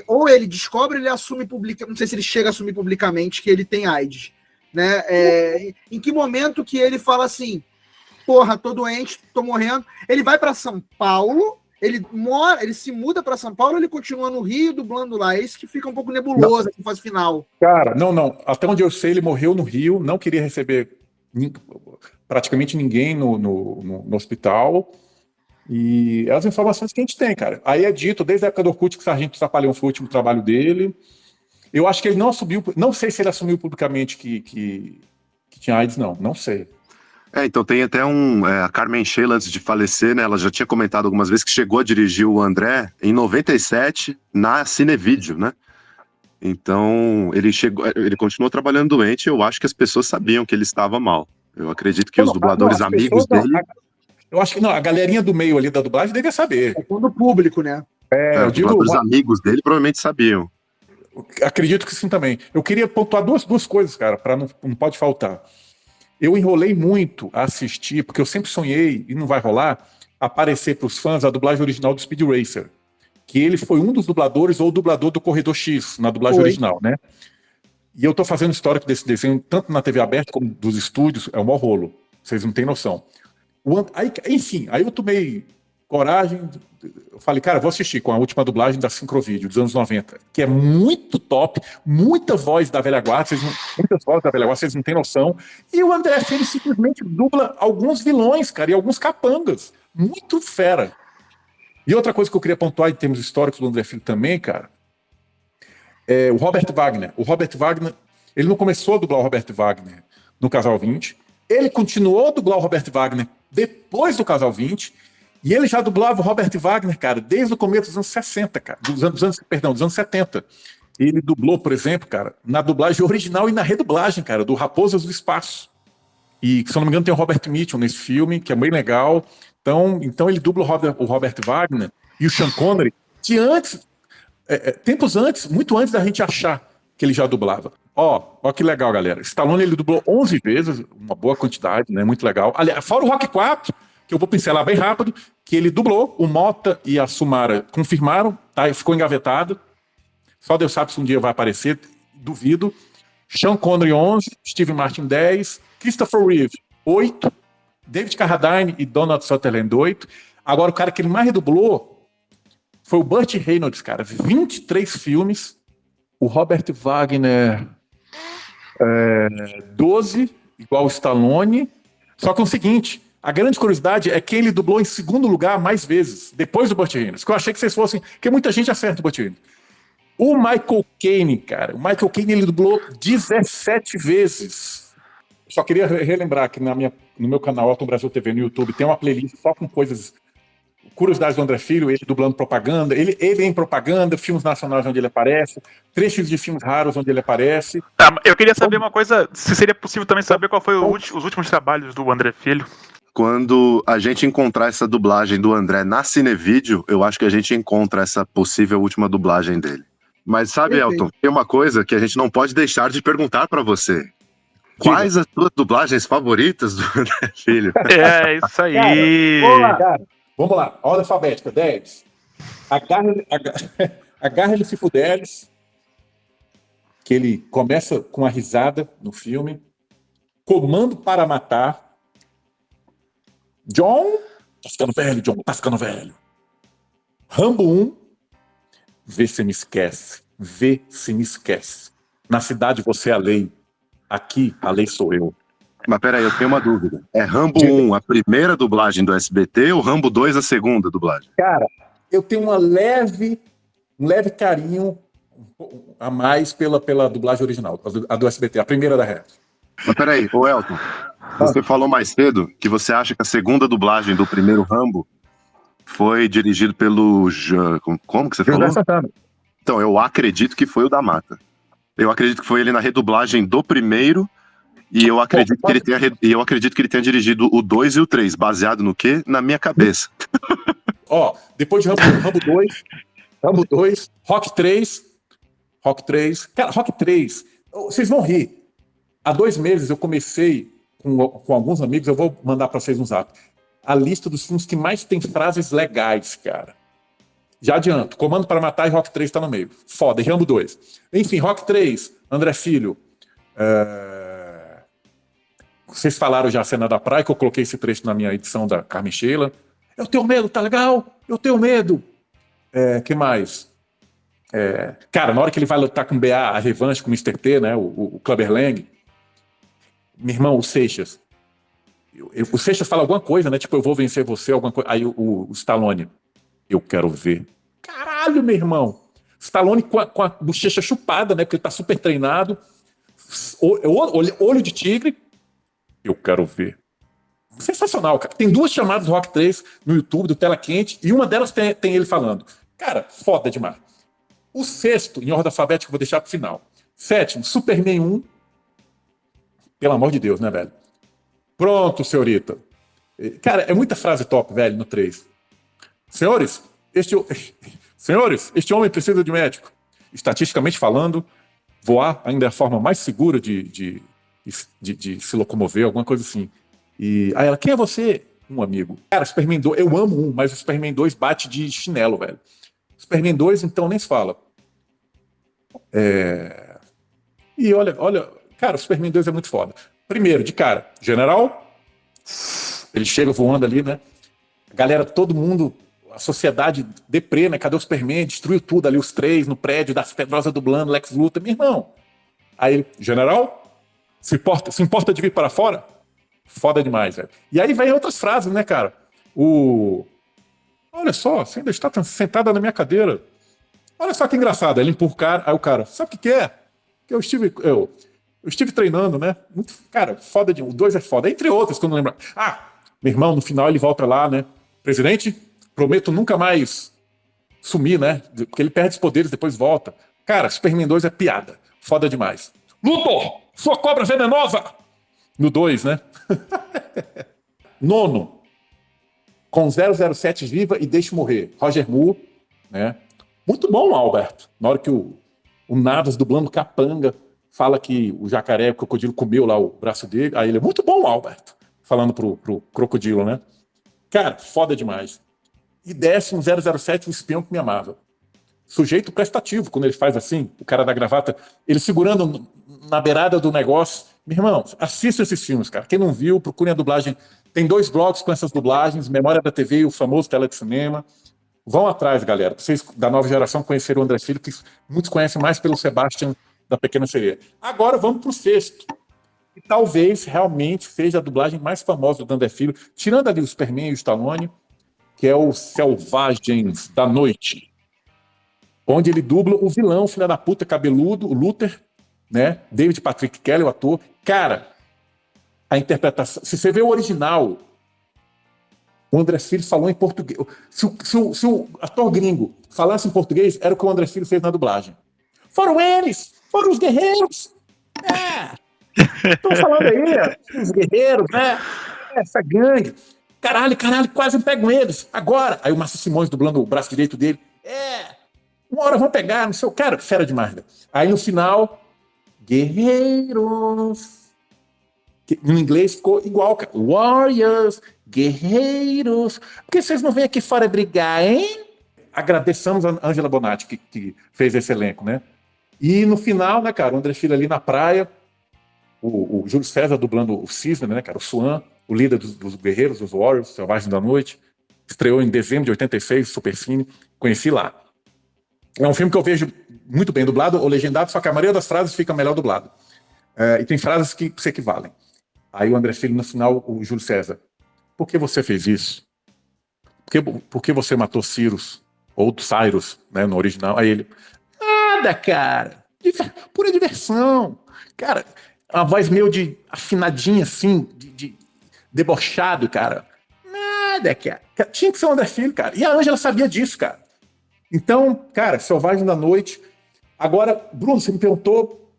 ou ele descobre, ele assume publicamente, não sei se ele chega a assumir publicamente que ele tem AIDS, né? Em que momento que ele fala assim, porra, tô doente, tô morrendo, ele vai para São Paulo, ele se muda para São Paulo, ele continua no Rio dublando lá, é isso que fica um pouco nebuloso aqui na fase final. Cara, não, até onde eu sei ele morreu no Rio, não queria receber praticamente ninguém no hospital. E as informações que a gente tem, cara. Aí é dito, desde a época do Orkut, que o Sargento Trapalhão foi o último trabalho dele. Eu acho que ele não assumiu, não sei se ele assumiu publicamente que tinha AIDS, não sei. Então tem até a Carmen Sheila, antes de falecer, né, ela já tinha comentado algumas vezes que chegou a dirigir o André em 97 na Cinevídeo, né? Então ele continuou trabalhando doente, eu acho que as pessoas sabiam que ele estava mal. Eu acredito que os dubladores amigos dele... Eu acho que não, a galerinha do meio ali da dublagem devia saber. É todo público, né? Os dubladores amigos dele provavelmente sabiam. Acredito que sim também. Eu queria pontuar duas coisas, cara, para não pode faltar. Eu enrolei muito a assistir, porque eu sempre sonhei, e não vai rolar, aparecer para os fãs a dublagem original do Speed Racer. Que ele foi um dos dubladores ou o dublador do Corredor X, na dublagem original, né? E eu tô fazendo histórico desse desenho, tanto na TV aberta como dos estúdios, é um maior rolo. Vocês não têm noção. Aí eu tomei coragem, eu falei, cara, vou assistir com a última dublagem da Sincrovídeo, dos anos 90, que é muito top, muita voz da velha guarda, muitas vozes da velha guarda, vocês não têm noção. E o André Filho simplesmente dubla alguns vilões, cara, e alguns capangas. Muito fera. E outra coisa que eu queria pontuar em termos históricos do André Filho também, cara, é o Robert Wagner. O Robert Wagner, ele não começou a dublar o Robert Wagner no Casal 20, ele continuou a dublar o Robert Wagner depois do Casal 20, e ele já dublava o Robert Wagner, cara, desde o começo dos anos 60, cara, dos anos 70. Ele dublou, por exemplo, cara, na dublagem original e na redublagem, cara, do Raposas do Espaço. E, se eu não me engano, tem o Robert Mitchum nesse filme, que é bem legal. Então ele dubla o Robert Wagner e o Sean Connery, que tempos antes, muito antes da gente achar que ele já dublava. Ó que legal, galera. Stallone ele dublou 11 vezes, uma boa quantidade, né? Muito legal. Aliás, fora o Rock 4, que eu vou pincelar bem rápido, que ele dublou, o Mota e a Sumara confirmaram, tá? Ficou engavetado. Só Deus sabe se um dia vai aparecer, duvido. Sean Connery 11, Steve Martin 10, Christopher Reeve 8, David Carradine e Donald Sutherland 8. Agora o cara que ele mais redublou foi o Burt Reynolds, cara, 23 filmes. O Robert Wagner 12, igual o Stallone. Só que é o seguinte, a grande curiosidade é que ele dublou em segundo lugar mais vezes, depois do Burt Reynolds, que eu achei que vocês fossem... Porque muita gente acerta o Burt Reynolds. O Michael Caine, cara, ele dublou 17 vezes. Só queria relembrar que no meu canal Elton Brasil TV no YouTube tem uma playlist só com coisas... Curiosidades do André Filho, ele dublando propaganda, ele em propaganda, filmes nacionais onde ele aparece, trechos de filmes raros onde ele aparece. Eu queria saber uma coisa, se seria possível também saber qual foi os últimos trabalhos do André Filho. Quando a gente encontrar essa dublagem do André na Cinevídeo, eu acho que a gente encontra essa possível última dublagem dele. Mas sabe, Elton, tem uma coisa que a gente não pode deixar de perguntar pra você. Quais as suas dublagens favoritas do André Filho? É, isso aí. Cara, vamos lá, ordem alfabética, 10. Agarra-lhe se puderes, que ele começa com a risada no filme. Comando para Matar. John, tá ficando velho, John, tá ficando velho. Rambo 1, Vê se me esquece. Vê se me esquece. Na cidade você é a lei. Aqui a lei sou eu. Mas peraí, eu tenho uma dúvida. É Rambo 1 a primeira dublagem do SBT ou Rambo 2 a segunda dublagem? Cara, eu tenho um leve carinho a mais pela dublagem original, a do SBT, a primeira da Rede. Mas peraí, ô Elton, você falou mais cedo que você acha que a segunda dublagem do primeiro Rambo foi dirigido pelo... Como que você falou? José Santana. Então, eu acredito que foi o da Mata. Eu acredito que foi ele na redublagem do primeiro e eu acredito, que ele tenha dirigido o 2 e o 3, baseado no quê? Na minha cabeça. Ó, depois de Rambo 2, Rock 3. Cara, Rock 3, vocês vão rir. Há 2 meses eu comecei com alguns amigos, eu vou mandar para vocês um zap, a lista dos filmes que mais tem frases legais, cara. Já adianto, Comando para Matar e Rock 3 tá no meio. Foda, e Rambo 2. Enfim, Rock 3, André Filho. Vocês falaram já a cena da praia, que eu coloquei esse trecho na minha edição da Carmen Sheila. Eu tenho medo, tá legal? Eu tenho medo. Que mais? Cara, na hora que ele vai lutar com o BA, a revanche com o Mr. T, né? O Clubber Lang. Meu irmão, o Seixas. O Seixas fala alguma coisa, né? Tipo, eu vou vencer você, alguma coisa. Aí o Stallone. Eu quero ver. Caralho, meu irmão. Stallone com a bochecha chupada, né? Porque ele tá super treinado. Olho de tigre. Eu quero ver. Sensacional, cara. Tem 2 chamadas do Rock 3 no YouTube, do Tela Quente, e uma delas tem ele falando. Cara, foda demais. O 6º, em ordem alfabética, eu vou deixar pro final. 7º, Superman 1. Pelo amor de Deus, né, velho? Pronto, senhorita. Cara, é muita frase top, velho, no 3. Senhores, este homem precisa de médico. Estatisticamente falando, voar ainda é a forma mais segura de se locomover, alguma coisa assim. E aí ela, quem é você? Um amigo. Cara, Superman 2, eu amo 1, mas o Superman 2 bate de chinelo, velho. Superman 2, então, nem se fala. E olha, cara, o Superman 2 é muito foda. Primeiro, de cara, general, ele chega voando ali, né? A galera, todo mundo, a sociedade deprê, né? Cadê o Superman? Destruiu tudo ali, os 3 no prédio, das Pedrosa dublando, Lex Luthor, meu irmão. Aí ele, general, se importa de vir para fora? Foda demais, velho. E aí vem outras frases, né, cara? Olha só, você ainda está sentada na minha cadeira. Olha só que engraçado. Ele empurra o cara, aí o cara, sabe o que é? Que eu estive treinando, né? Muito, cara, foda o 2 é foda. Entre outras, quando lembra. Meu irmão, no final ele volta lá, né? Presidente, prometo nunca mais sumir, né? Porque ele perde os poderes, depois volta. Cara, Superman 2 é piada. Foda demais. Luthor, sua cobra venenosa! No 2, né? 9º, com 007 viva e deixe morrer. Roger Moore, né? Muito bom, Alberto. Na hora que o Navas, dublando Capanga, fala que o jacaré, o crocodilo, comeu lá o braço dele. Aí ele é muito bom, Alberto. Falando pro crocodilo, né? Cara, foda demais. E 10º, 007, o espião que me amava. Sujeito prestativo, quando ele faz assim, o cara da gravata, ele segurando na beirada do negócio. Meu irmão, assista esses filmes, cara. Quem não viu, procurem a dublagem. Tem 2 blogs com essas dublagens, Memória da TV e o famoso Tela de Cinema. Vão atrás, galera. Vocês da nova geração conheceram o André Filho, que muitos conhecem mais pelo Sebastian da Pequena Sereia. Agora vamos pro 6º. E talvez realmente seja a dublagem mais famosa do André Filho, tirando ali o Superman e o Stallone, que é o Selvagens da Noite, onde ele dubla o vilão, filho da puta, cabeludo, o Luther, né? David Patrick Kelly, o ator. Cara, a interpretação... Se você vê o original, o André Filho falou em português. Se o ator gringo falasse em português, era o que o André Filho fez na dublagem. Foram eles! Foram os guerreiros! Estão falando aí, os guerreiros, né? Essa gangue. Caralho, quase pegam eles. Agora! Aí o Márcio Simões dublando o braço direito dele. Uma hora vão pegar, não sei o cara. Fera demais, né? Aí no final, guerreiros. No inglês ficou igual, cara. Warriors, guerreiros. Por que vocês não vêm aqui fora brigar, hein? Agradeçamos a Ângela Bonatti, que fez esse elenco, né? E no final, né, cara, o André Filho ali na praia, o Júlio César dublando o Cisne, né, cara? O Swan, o líder dos guerreiros, dos Warriors, Selvagens da Noite. Estreou em dezembro de 86, Supercine. Conheci lá. É um filme que eu vejo muito bem dublado ou legendado, só que a maioria das frases fica melhor dublado. E tem frases que se equivalem. Aí o André Filho, no final, o Júlio César. Por que você fez isso? Por que você matou Cyrus? Ou Cyrus, né, no original. Aí ele... Nada, cara. Pura diversão. Cara, uma voz meio de afinadinha, assim, de debochado, cara. Nada, cara. Tinha que ser o André Filho, cara. E a Ângela sabia disso, cara. Então, cara, Selvagem da Noite. Agora, Bruno, você me perguntou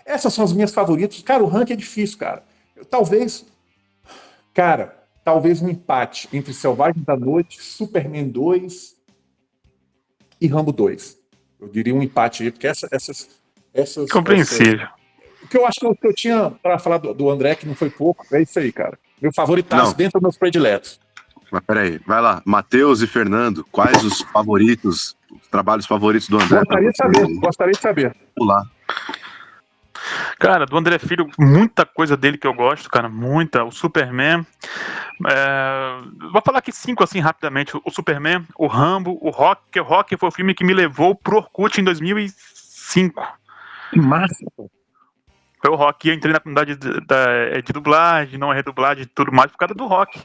essas são as minhas favoritas. Cara, o ranking é difícil, cara. Talvez um empate entre Selvagem da Noite, Superman 2 e Rambo 2. Eu diria um empate aí, porque essas Compreensível. O que eu acho que eu tinha para falar do André, que não foi pouco, é isso aí, cara. Meu favoritaço dentro dos meus prediletos. Mas peraí, vai lá. Matheus e Fernando, quais os favoritos, os trabalhos favoritos do André? Gostaria de saber. Vamos lá. Cara, do André Filho, muita coisa dele que eu gosto, cara, muita. O Superman. Vou falar aqui 5 assim rapidamente. O Superman, o Rambo, o Rock, que o Rock foi o filme que me levou pro Orkut em 2005. Que massa, pô. Foi o Rock, eu entrei na comunidade de dublagem, não é redublagem e tudo mais, por causa do Rock.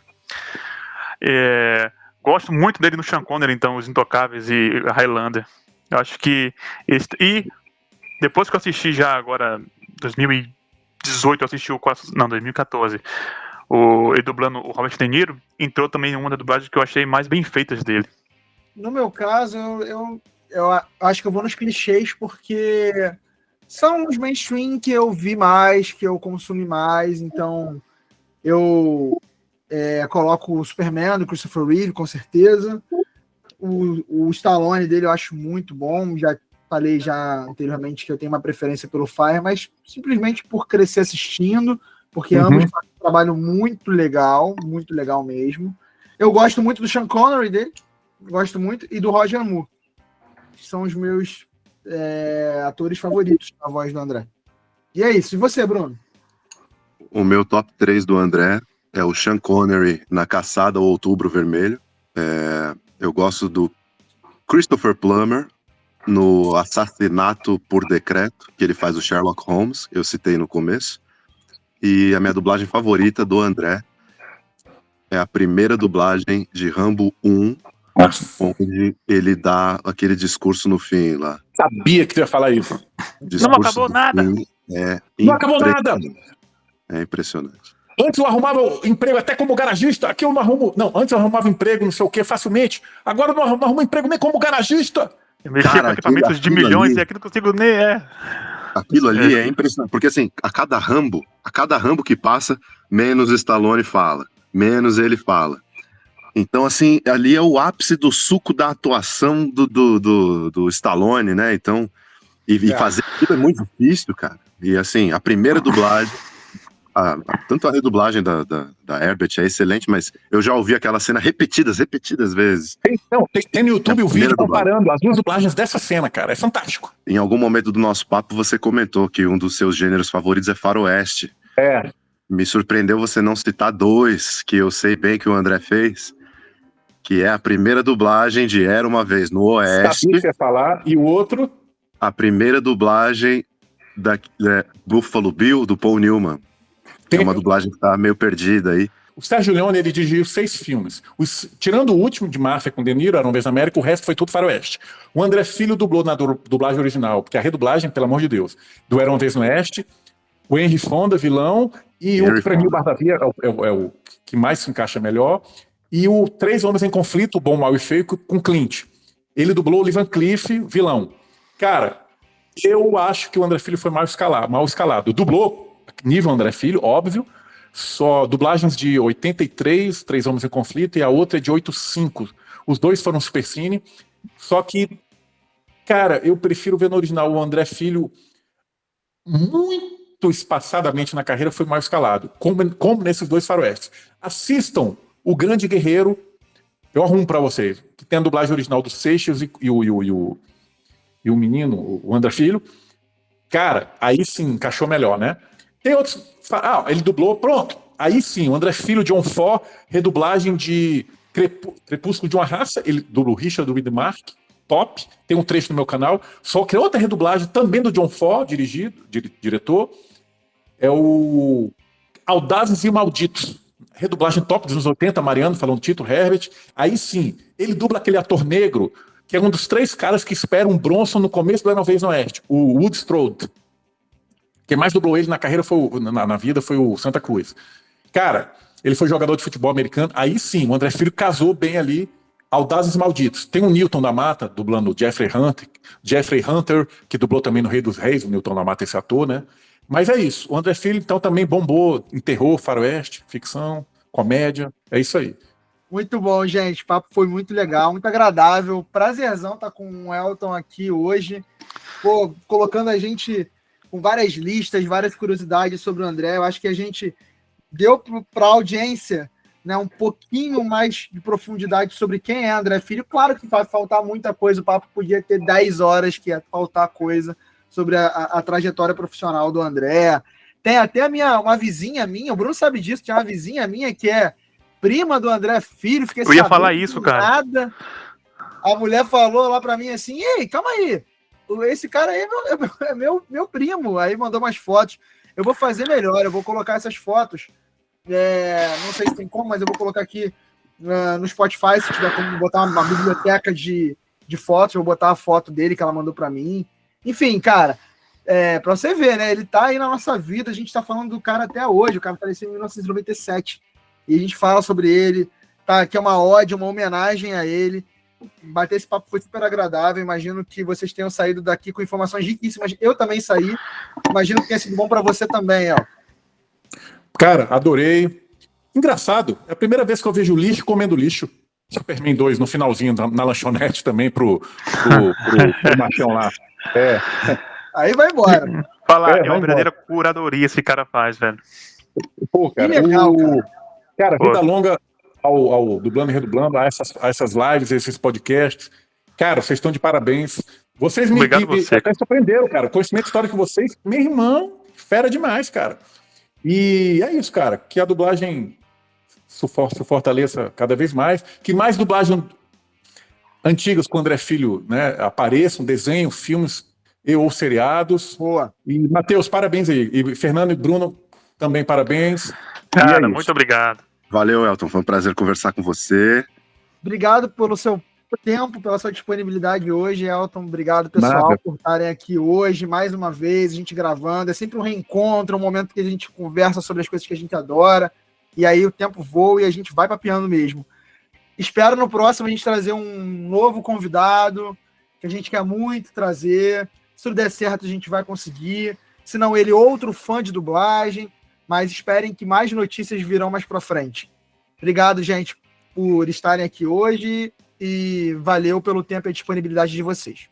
Gosto muito dele no Sean Connery, então, Os Intocáveis e Highlander. Eu acho que... E depois que eu assisti já agora, 2018, eu assisti 2014, ele dublando o Robert De Niro, entrou também uma das dublagens que eu achei mais bem feitas dele. No meu caso, eu acho que eu vou nos clichês, porque são os mainstream que eu vi mais, que eu consumi mais, então eu coloco o Superman do Christopher Reeve, com certeza. O Stallone dele eu acho muito bom, já falei anteriormente que eu tenho uma preferência pelo Fire, mas simplesmente por crescer assistindo, porque ambos fazem um trabalho muito legal mesmo. Eu gosto muito do Sean Connery dele, gosto muito, e do Roger Moore. São os meus atores favoritos na voz do André. E é isso. E você, Bruno? O meu top 3 do André é o Sean Connery na Caçada ao Outubro Vermelho. Eu gosto do Christopher Plummer no Assassinato por Decreto, que ele faz o Sherlock Holmes, eu citei no começo. E a minha dublagem favorita do André é a primeira dublagem de Rambo 1, onde ele dá aquele discurso no fim lá. Sabia que tu ia falar isso. Não acabou nada. Não acabou nada. É impressionante. Antes eu arrumava emprego até como garagista. Aqui eu não arrumo. Não, antes eu arrumava emprego, não sei o que, facilmente. Agora eu não arrumo emprego nem como garagista. Eu mexi com equipamentos de milhões ali, e aqui não consigo nem. Aquilo ali é impressionante. Porque assim, a cada Rambo que passa, menos Stallone fala. Menos ele fala. Então, assim, ali é o ápice do suco da atuação do Stallone, né? Então, fazer aquilo é muito difícil, cara. E assim, a primeira dublagem. Tanto a redublagem da Herbert é excelente, mas eu já ouvi aquela cena repetidas vezes. Tem no YouTube o vídeo comparando as duas dublagens dessa cena, cara. É fantástico. Em algum momento do nosso papo, você comentou que um dos seus gêneros favoritos é faroeste. Me surpreendeu você não citar 2, que eu sei bem que o André fez, que é a primeira dublagem de Era Uma Vez no Oeste. Sabia que você ia falar, e o outro? A primeira dublagem da Buffalo Bill, do Paul Newman. É uma dublagem que tá meio perdida aí. O Sérgio Leone, ele dirigiu 6 filmes. Tirando o último de máfia com De Niro, Era Uma Vez na América, o resto foi tudo faroeste. O André Filho dublou na dublagem original, porque a redublagem, pelo amor de Deus, do Era Uma Vez no Oeste, o Henry Fonda, vilão, e o que pra mim o Bardavia é o que mais se encaixa melhor, e o Três Homens em Conflito, o Bom, Mal e Feio, com Clint. Ele dublou o Lee Van Cleef, vilão. Cara, eu acho que o André Filho foi mal escalado. Dublou nível André Filho, óbvio, só dublagens de 83, Três Homens em Conflito, e a outra é de 85. Os dois foram Supercine, só que, cara, eu prefiro ver no original. O André Filho, muito espaçadamente na carreira, foi mal escalado, como nesses dois faroestes. Assistam O Grande Guerreiro, eu arrumo pra vocês, que tem a dublagem original do Seixas e o menino, o André Filho. Cara, aí sim, encaixou melhor, né? Tem outros. Ele dublou, pronto. Aí sim, o André Filho, John Ford, redublagem de Crepúsculo de uma Raça, ele dubla o Richard Widmark, top. Tem um trecho no meu canal. Só que outra redublagem também do John Ford, diretor, é o Audazes e Malditos. Redublagem top dos anos 80, Mariano falando Tito Herbert. Aí sim, ele dubla aquele ator negro, que é um dos 3 caras que esperam um Bronson no começo do Era Uma Vez no Oeste, o Wood Strode. Quem mais dublou ele na carreira, na vida, foi o Santa Cruz. Cara, ele foi jogador de futebol americano. Aí sim, o André Filho casou bem ali, Audazes e Malditos. Tem o Newton da Mata, dublando o Jeffrey Hunter, que dublou também no Rei dos Reis, o Newton da Mata, esse ator, né? Mas é isso. O André Filho, então, também bombou em terror, faroeste, ficção, comédia. É isso aí. Muito bom, gente. O papo foi muito legal, muito agradável. Prazerzão estar com o Elton aqui hoje. Pô, colocando a gente com várias listas, várias curiosidades sobre o André. Eu acho que a gente deu para a audiência, né, um pouquinho mais de profundidade sobre quem é André Filho. Claro que vai faltar muita coisa. O papo podia ter 10 horas, que ia faltar coisa sobre a trajetória profissional do André. Tem até uma vizinha minha, o Bruno sabe disso, tinha uma vizinha minha que é prima do André Filho. Fiquei Eu ia falar isso, cara. Nada. A mulher falou lá pra mim assim, ei, calma aí, esse cara aí é meu primo. Aí mandou umas fotos. Eu vou fazer melhor, eu vou colocar essas fotos. Não sei se tem como, mas eu vou colocar aqui no Spotify, se tiver como botar uma biblioteca de fotos, eu vou botar a foto dele que ela mandou pra mim. Enfim, cara, pra você ver, né? Ele tá aí na nossa vida, a gente tá falando do cara até hoje. O cara faleceu em 1997 e a gente fala sobre ele, tá? Aqui é uma ode, uma homenagem a ele. Bater esse papo foi super agradável. Imagino que vocês tenham saído daqui com informações riquíssimas. Eu também saí. Imagino que tenha sido bom para você também, El. Cara, adorei. Engraçado, é a primeira vez que eu vejo lixo comendo lixo. Superman 2 no finalzinho na lanchonete também pro machão lá. Aí vai embora. É uma verdadeira curadoria esse cara faz, velho. Pô, cara, que legal, cara, vida longa ao Dublando e Redublando, a essas lives, esses podcasts. Cara, vocês estão de parabéns. Vocês me até surpreenderam, cara. O conhecimento histórico de vocês, meu irmão, fera demais, cara. E é isso, cara. Que a dublagem se fortaleça cada vez mais. Que mais dublagem antigas com o André Filho, né, apareçam, desenhos, filmes ou seriados. Boa. E, Matheus, parabéns aí. E Fernando e Bruno, também parabéns. Cara, muito obrigado. Valeu, Elton. Foi um prazer conversar com você. Obrigado pelo seu tempo, pela sua disponibilidade hoje, Elton. Obrigado, pessoal, por estarem aqui hoje, mais uma vez, a gente gravando. É sempre um reencontro, um momento que a gente conversa sobre as coisas que a gente adora. E aí o tempo voa e a gente vai papeando mesmo. Espero no próximo a gente trazer um novo convidado, que a gente quer muito trazer. Se tudo der certo, a gente vai conseguir. Se não ele, outro fã de dublagem. Mas esperem que mais notícias virão mais para frente. Obrigado, gente, por estarem aqui hoje e valeu pelo tempo e a disponibilidade de vocês.